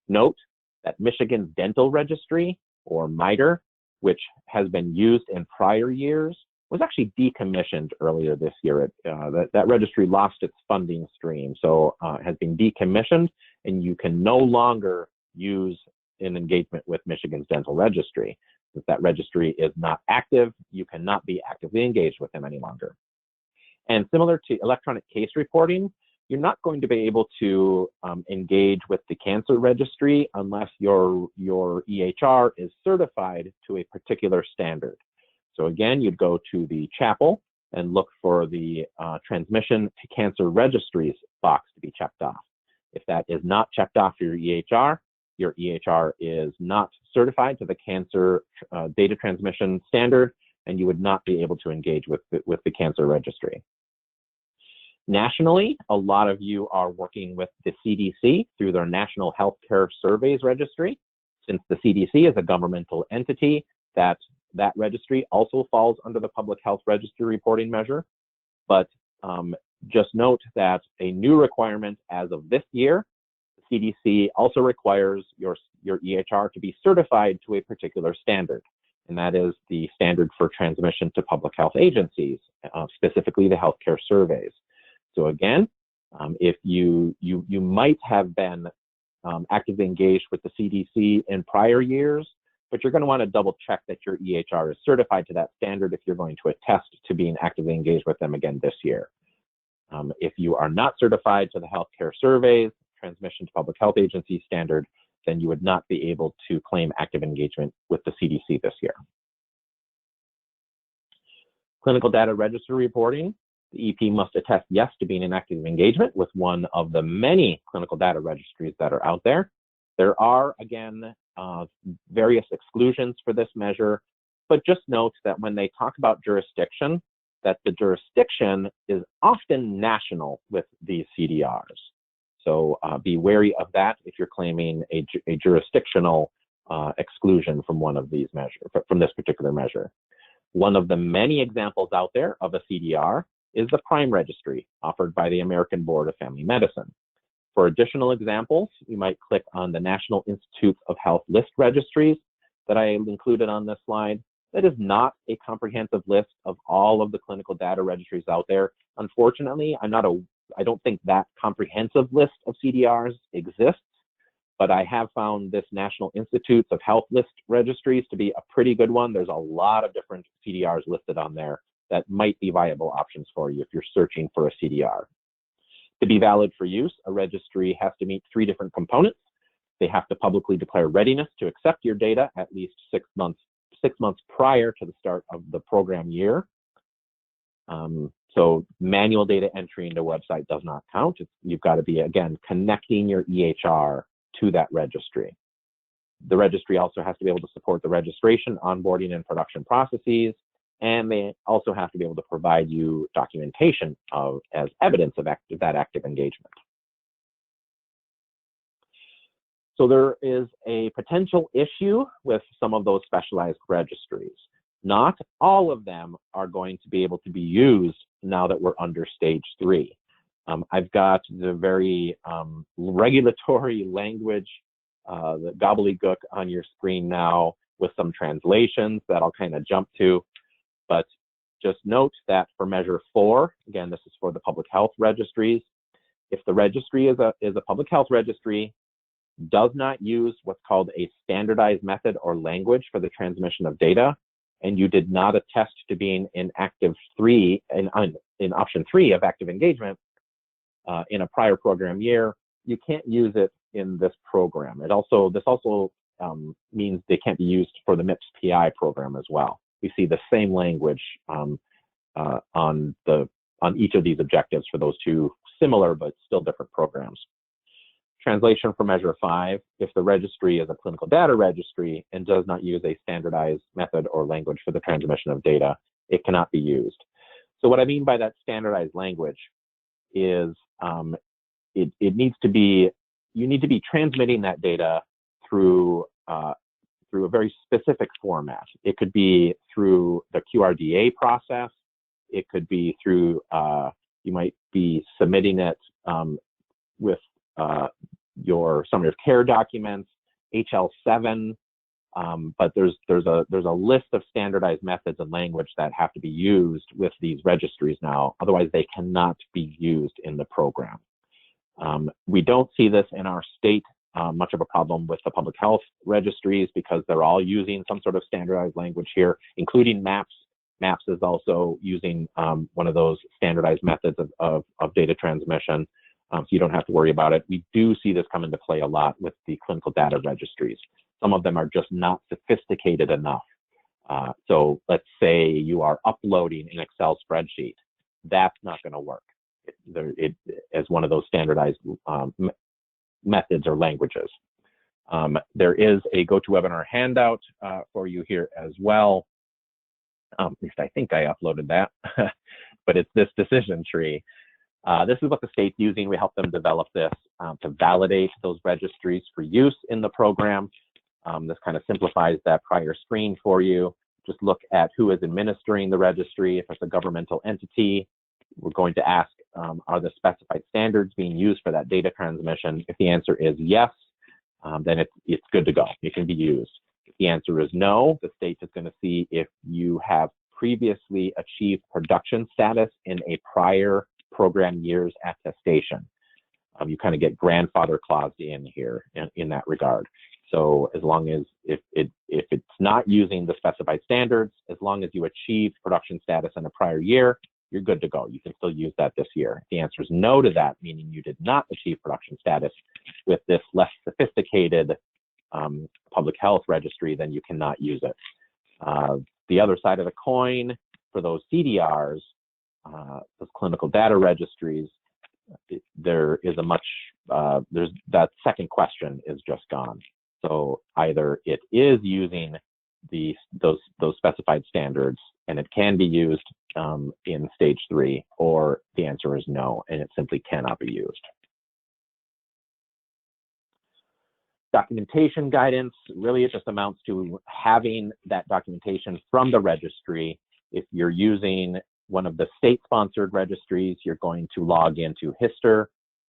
Note that Michigan's Dental Registry, or MITRE, which has been used in prior years, was actually decommissioned earlier this year. That registry lost its funding stream, so has been decommissioned, and you can no longer use an engagement with Michigan's Dental Registry. If that registry is not active, you cannot be actively engaged with them any longer. And similar to electronic case reporting, you're not going to be able to engage with the cancer registry unless your EHR is certified to a particular standard. So again, you'd go to the chapel and look for the transmission to cancer registries box to be checked off. If that is not checked off for your EHR is not certified to the cancer data transmission standard, and you would not be able to engage with the cancer registry. Nationally, a lot of you are working with the CDC through their National Healthcare Surveys Registry. Since the CDC is a governmental entity, that registry also falls under the Public Health Registry reporting measure. But just note that a new requirement as of this year, the CDC also requires your EHR to be certified to a particular standard, and that is the standard for transmission to public health agencies, specifically the healthcare surveys. So again, if you might have been actively engaged with the CDC in prior years, but you're going to want to double check that your EHR is certified to that standard if you're going to attest to being actively engaged with them again this year. If you are not certified to the healthcare surveys, transmission to public health agency standard, then you would not be able to claim active engagement with the CDC this year. Clinical data registry reporting. The EP must attest yes to being in active engagement with one of the many clinical data registries that are out there. There are, again, various exclusions for this measure, but just note that when they talk about jurisdiction, that the jurisdiction is often national with these CDRs. So be wary of that if you're claiming a jurisdictional exclusion from one of these measures, from this particular measure. One of the many examples out there of a CDR is the PRIME registry offered by the American Board of Family Medicine. For additional examples, you might click on the National Institutes of Health list registries that I included on this slide. That is not a comprehensive list of all of the clinical data registries out there. Unfortunately, I don't think that comprehensive list of CDRs exists, but I have found this National Institutes of Health list registries to be a pretty good one. There's a lot of different CDRs listed on there that might be viable options for you if you're searching for a CDR. To be valid for use, a registry has to meet 3 different components. They have to publicly declare readiness to accept your data at least 6 months prior to the start of the program year. So manual data entry into a website does not count. You've got to be, again, connecting your EHR to that registry. The registry also has to be able to support the registration, onboarding, and production processes, and they also have to be able to provide you documentation as evidence of that active engagement. So there is a potential issue with some of those specialized registries. Not all of them are going to be able to be used now that we're under stage 3. I've got the very regulatory language, the gobbledygook on your screen now with some translations that I'll kind of jump to. But just note that for measure 4, again, this is for the public health registries. If the registry is a public health registry, does not use what's called a standardized method or language for the transmission of data, and you did not attest to being in active 3, in option 3 of active engagement in a prior program year, you can't use it in this program. This also means they can't be used for the MIPS PI program as well. We see the same language on each of these objectives for those 2 similar but still different programs. Translation for measure 5, if the registry is a clinical data registry and does not use a standardized method or language for the transmission of data, it cannot be used. So what I mean by that standardized language is you need to be transmitting that data through through a very specific format. It could be through the QRDA process. It could be through, you might be submitting it with your summary of care documents, HL7, but there's a list of standardized methods and language that have to be used with these registries now. Otherwise, they cannot be used in the program. We don't see this in our state much of a problem with the public health registries because they're all using some sort of standardized language here, including MAPS. MAPS is also using one of those standardized methods of data transmission, so you don't have to worry about it. We do see this come into play a lot with the clinical data registries. Some of them are just not sophisticated enough. So let's say you are uploading an Excel spreadsheet. That's not going to work as one of those standardized methods or languages. There is a GoToWebinar handout for you here as well. At least I think I uploaded that, but it's this decision tree. This is what the state's using. We help them develop this to validate those registries for use in the program. This kind of simplifies that prior screen for you. Just look at who is administering the registry. If it's a governmental entity, we're going to ask, are the specified standards being used for that data transmission? If the answer is yes, then it's good to go. It can be used. If the answer is no, the state is going to see if you have previously achieved production status in a prior program year's attestation. You kind of get grandfather claused in here in that regard. So as long as if it's not using the specified standards, as long as you achieved production status in a prior year, you're good to go. You can still use that this year. If the answer is no to that, meaning you did not achieve production status with this less sophisticated public health registry, then you cannot use it. The other side of the coin for those CDRs, those clinical data registries, there is a much, there's that second question is just gone. So either it is using those specified standards and it can be used in stage 3, or the answer is no, and it simply cannot be used. Documentation guidance, really it just amounts to having that documentation from the registry. If you're using one of the state-sponsored registries, you're going to log into HISTR,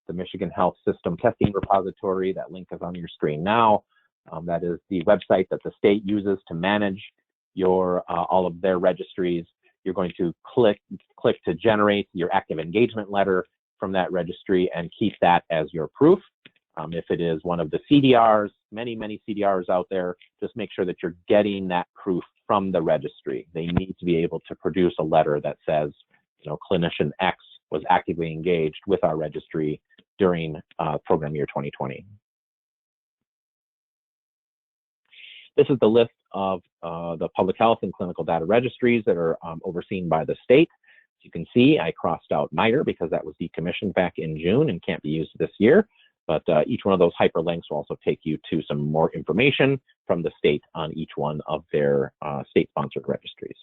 the Michigan Health System Testing Repository. That link is on your screen now. That is the website that the state uses to manage all of their registries. You're going to click to generate your active engagement letter from that registry and keep that as your proof. If it is one of the CDRs, many CDRs out there, just make sure that you're getting that proof from the registry. They need to be able to produce a letter that says, clinician X was actively engaged with our registry during program year 2020. This is the list of the public health and clinical data registries that are overseen by the state. As you can see, I crossed out MITRE because that was decommissioned back in June and can't be used this year. But each one of those hyperlinks will also take you to some more information from the state on each one of their state-sponsored registries.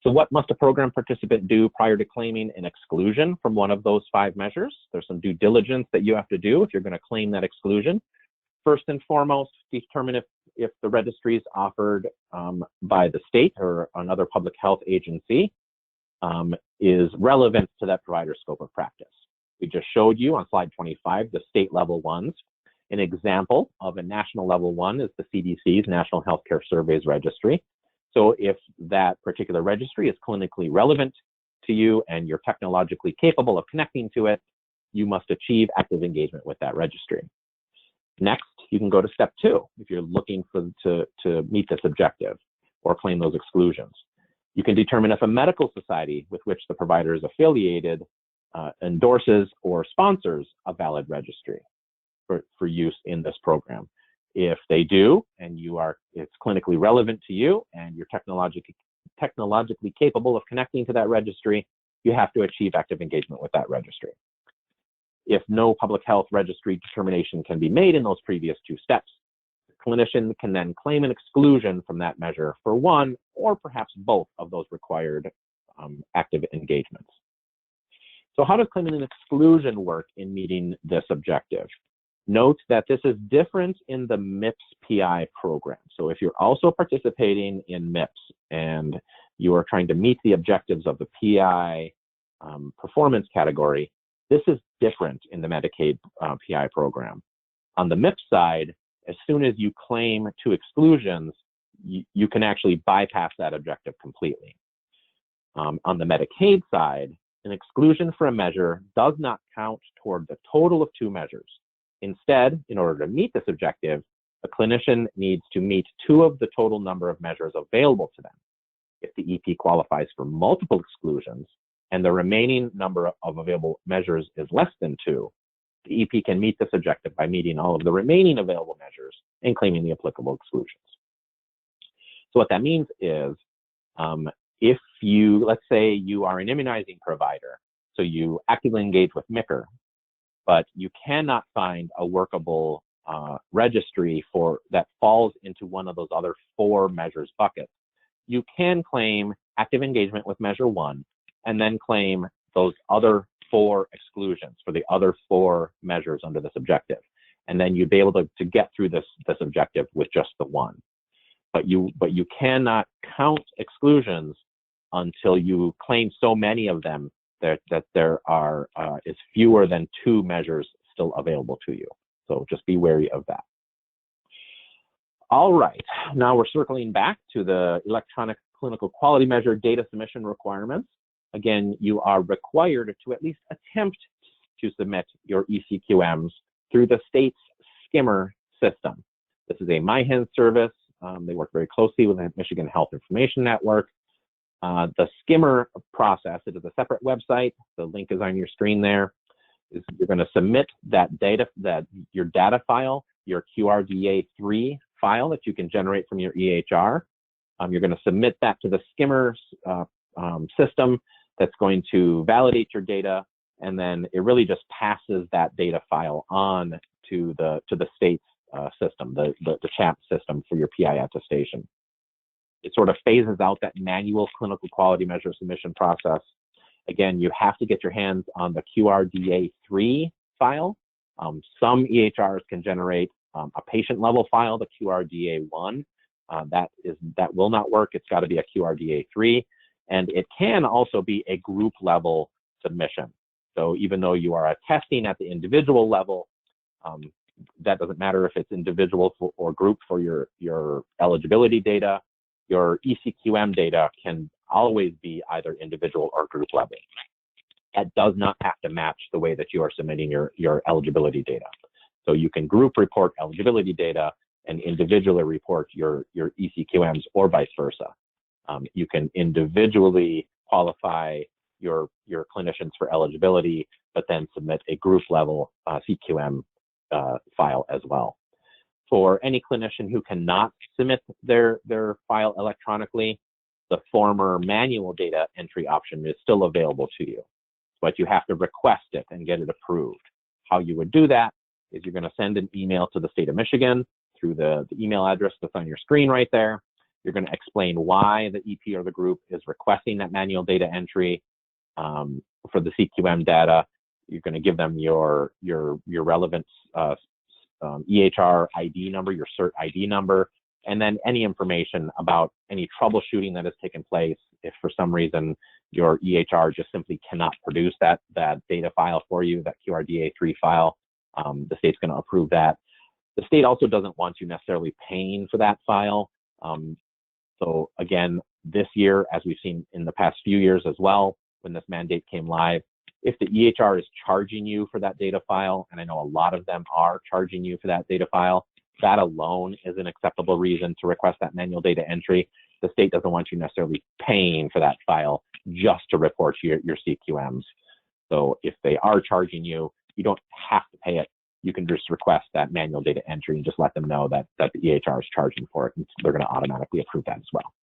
So what must a program participant do prior to claiming an exclusion from one of those 5 measures? There's some due diligence that you have to do if you're going to claim that exclusion. First and foremost, determine if the registry is offered by the state or another public health agency is relevant to that provider's scope of practice. We just showed you on slide 25 the state level ones. An example of a national level one is the CDC's National Healthcare Surveys Registry. So if that particular registry is clinically relevant to you and you're technologically capable of connecting to it, you must achieve active engagement with that registry. Next, you can go to step 2 if you're looking to meet this objective or claim those exclusions. You can determine if a medical society with which the provider is affiliated endorses or sponsors a valid registry for use in this program. If they do, and it's clinically relevant to you and you're technologically capable of connecting to that registry, you have to achieve active engagement with that registry. If no public health registry determination can be made in those previous 2 steps, the clinician can then claim an exclusion from that measure for one or perhaps both of those required active engagements. So how does claiming an exclusion work in meeting this objective? Note that this is different in the MIPS PI program. So if you're also participating in MIPS and you are trying to meet the objectives of the PI performance category, this is different in the Medicaid PI program. On the MIPS side, as soon as you claim 2 exclusions, you can actually bypass that objective completely. On the Medicaid side, an exclusion for a measure does not count toward the total of 2 measures. Instead, in order to meet this objective, a clinician needs to meet 2 of the total number of measures available to them. If the EP qualifies for multiple exclusions and the remaining number of available measures is less than 2, the EP can meet this objective by meeting all of the remaining available measures and claiming the applicable exclusions. So what that means is, if you, let's say you are an immunizing provider, so you actively engage with MICR, but you cannot find a workable registry that falls into one of those other 4 measures buckets, you can claim active engagement with measure 1 and then claim those other 4 exclusions for the other 4 measures under this objective. And then you'd be able to get through this objective with just the 1. But you cannot count exclusions until you claim so many of them that there is fewer than 2 measures still available to you. So just be wary of that. All right, now we're circling back to the electronic clinical quality measure data submission requirements. Again, you are required to at least attempt to submit your ECQMs through the state's skimmer system. This is a MyHIN service. They work very closely with the Michigan Health Information Network. The skimmer process, it is a separate website. The link is on your screen there. You're going to submit your data file, your QRDA3 file that you can generate from your EHR. You're going to submit that to the skimmer system that's going to validate your data, and then it really just passes that data file on to the state's system, the CHAMP system for your PI attestation. It sort of phases out that manual clinical quality measure submission process. Again, you have to get your hands on the QRDA3 file. Some EHRs can generate a patient level file, the QRDA1. That will not work. It's got to be a QRDA3. And it can also be a group level submission. So even though you are attesting at the individual level, that doesn't matter if it's individual or group for your eligibility data. Your ECQM data can always be either individual or group level. That does not have to match the way that you are submitting your eligibility data. So you can group report eligibility data and individually report your ECQMs or vice versa. You can individually qualify your clinicians for eligibility, but then submit a group level CQM file as well. For any clinician who cannot submit their file electronically, the former manual data entry option is still available to you, but you have to request it and get it approved. How you would do that is you're going to send an email to the state of Michigan through the email address that's on your screen right there. You're going to explain why the EP or the group is requesting that manual data entry for the CQM data. You're going to give them your relevant EHR ID number, your CERT ID number, and then any information about any troubleshooting that has taken place. If for some reason your EHR just simply cannot produce that data file for you, that QRDA3 file, the state's going to approve that. The state also doesn't want you necessarily paying for that file. So again, this year, as we've seen in the past few years as well, when this mandate came live, if the EHR is charging you for that data file, and I know a lot of them are charging you for that data file, that alone is an acceptable reason to request that manual data entry. The state doesn't want you necessarily paying for that file just to report your CQMs. So if they are charging you, you don't have to pay it. You can just request that manual data entry and just let them know that the EHR is charging for it, and they're going to automatically approve that as well.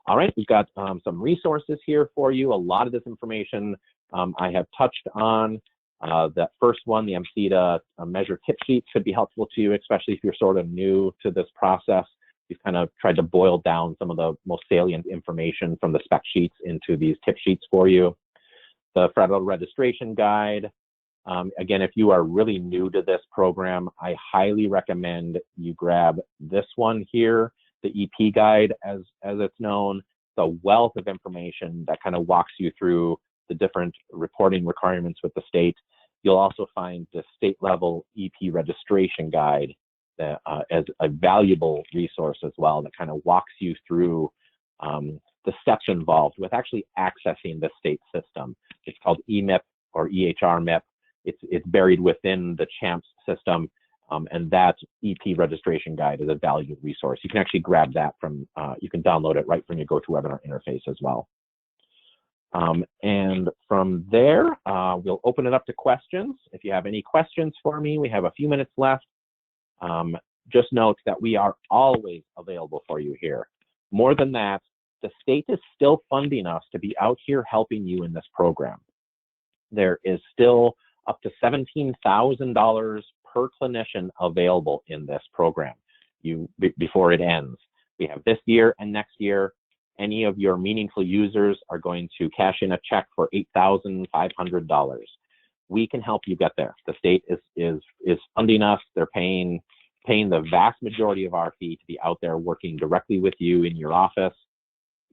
All right, we've got some resources here for you. A lot of this information I have touched on. That first one, the MCEDA measure tip sheet, could be helpful to you, especially if you're sort of new to this process. We've kind of tried to boil down some of the most salient information from the spec sheets into these tip sheets for you. The federal registration guide, Again, if you are really new to this program, I highly recommend you grab this one here, the EP guide as it's known. It's a wealth of information that kind of walks you through the different reporting requirements with the state. You'll also find the state level EP registration guide as a valuable resource as well, that kind of walks you through the steps involved with actually accessing the state system. It's called EMIP or EHR MIP. It's buried within the CHAMPS system, and that EP registration guide is a valuable resource. You can actually grab that from, you can download it right from your GoToWebinar interface as well. And from there, we'll open it up to questions. If you have any questions for me, we have a few minutes left. Just note that we are always available for you here. More than that, the state is still funding us to be out here helping you in this program. There is still up to $17,000 per clinician available in this program before it ends. We have this year and next year. Any of your meaningful users are going to cash in a check for $8,500. We can help you get there. The state is funding us. They're paying the vast majority of our fee to be out there working directly with you in your office.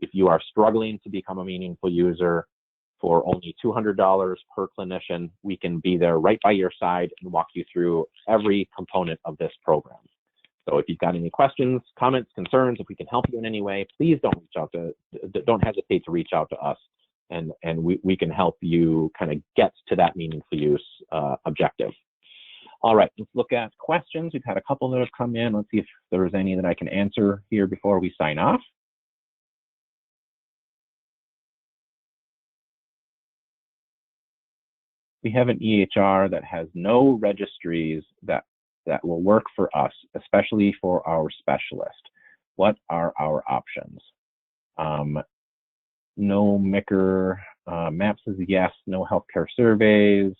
If you are struggling to become a meaningful user, for only $200 per clinician, we can be there right by your side and walk you through every component of this program. So if you've got any questions, comments, concerns, if we can help you in any way, please don't hesitate to reach out to us, and we can help you kind of get to that meaningful use objective. All right, let's look at questions. We've had a couple that have come in. Let's see if there's any that I can answer here before we sign off. We have an EHR that has no registries that will work for us, especially for our specialist. What are our options? No MICR, MAP says yes, no healthcare surveys,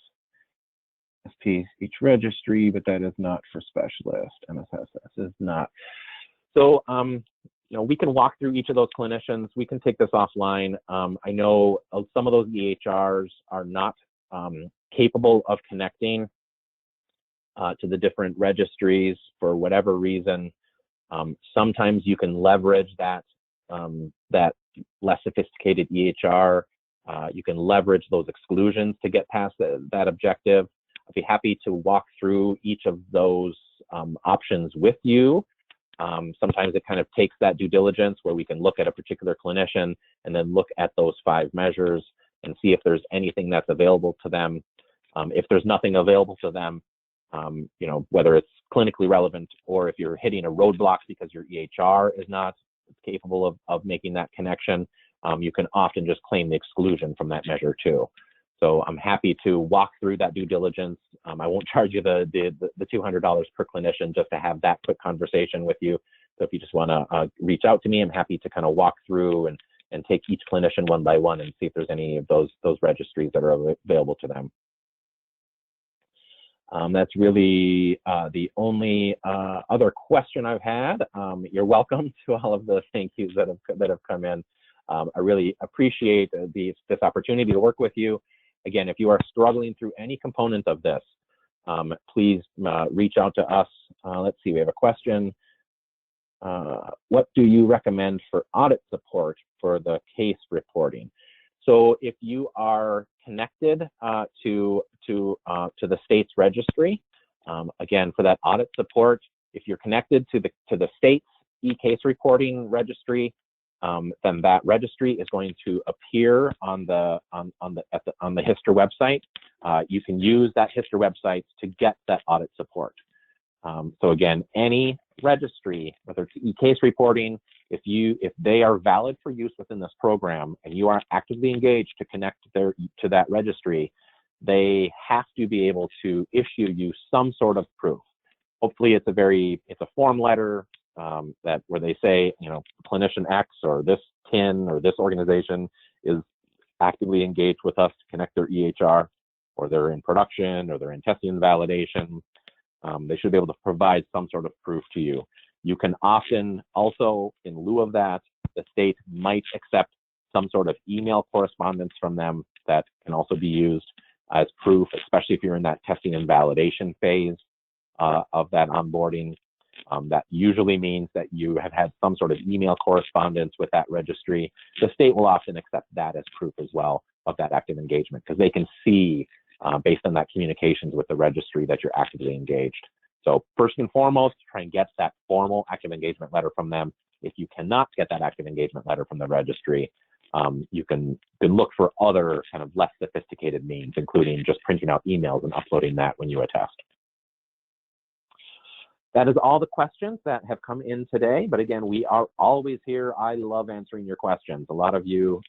SP each registry, but that is not for specialist. MSSS is not. So, we can walk through each of those clinicians. We can take this offline. I know some of those EHRs are not capable of connecting to the different registries for whatever reason. Sometimes you can leverage that less sophisticated EHR. You can leverage those exclusions to get past that objective. I'd be happy to walk through each of those options with you. Sometimes it kind of takes that due diligence where we can look at a particular clinician and then look at those 5 measures and see if there's anything that's available to them. If there's nothing available to them, whether it's clinically relevant or if you're hitting a roadblock because your EHR is not capable of making that connection, you can often just claim the exclusion from that measure too. So I'm happy to walk through that due diligence. I won't charge you the $200 per clinician just to have that quick conversation with you. So if you just want to reach out to me, I'm happy to kind of walk through and take each clinician one by one and see if there's any of those registries that are available to them. That's really the only other question I've had. You're welcome to all of the thank yous that have come in. I really appreciate this opportunity to work with you. Again, if you are struggling through any component of this, please reach out to us. Let's see, we have a question. What do you recommend for audit support for the case reporting? So if you are connected to the state's registry, again, for that audit support, if you're connected to the state's e-case reporting registry, then that registry is going to appear on the HISTR website. You can use that HISTR website to get that audit support. So again, any registry, whether it's e-case reporting, if they are valid for use within this program and you are actively engaged to connect to that registry, they have to be able to issue you some sort of proof. Hopefully it's a form letter where they say, clinician X or this TIN or this organization is actively engaged with us to connect their EHR, or they're in production, or they're in testing and validation. They should be able to provide some sort of proof to you. You can often also, in lieu of that, the state might accept some sort of email correspondence from them that can also be used. as proof, especially if you're in that testing and validation phase of that onboarding. That usually means that you have had some sort of email correspondence with that registry. The state will often accept that as proof as well of that active engagement, because they can see based on that communications with the registry that you're actively engaged. So first and foremost, try and get that formal active engagement letter from them. If you cannot get that active engagement letter from the registry, you can look for other kind of less sophisticated means, including just printing out emails and uploading that when you attest. That is all the questions that have come in today. But again, we are always here. I love answering your questions. A lot of you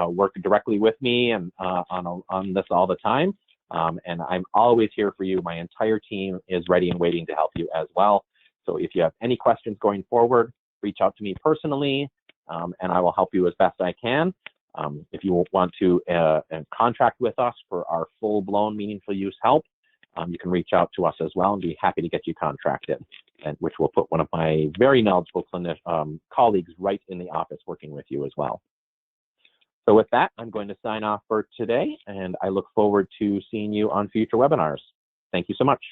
work directly with me and on this all the time. And I'm always here for you. My entire team is ready and waiting to help you as well. So if you have any questions going forward, reach out to me personally, and I will help you as best I can. If you want to contract with us for our full-blown meaningful use help, you can reach out to us as well and be happy to get you contracted, and which will put one of my very knowledgeable colleagues right in the office working with you as well. So with that, I'm going to sign off for today, and I look forward to seeing you on future webinars. Thank you so much.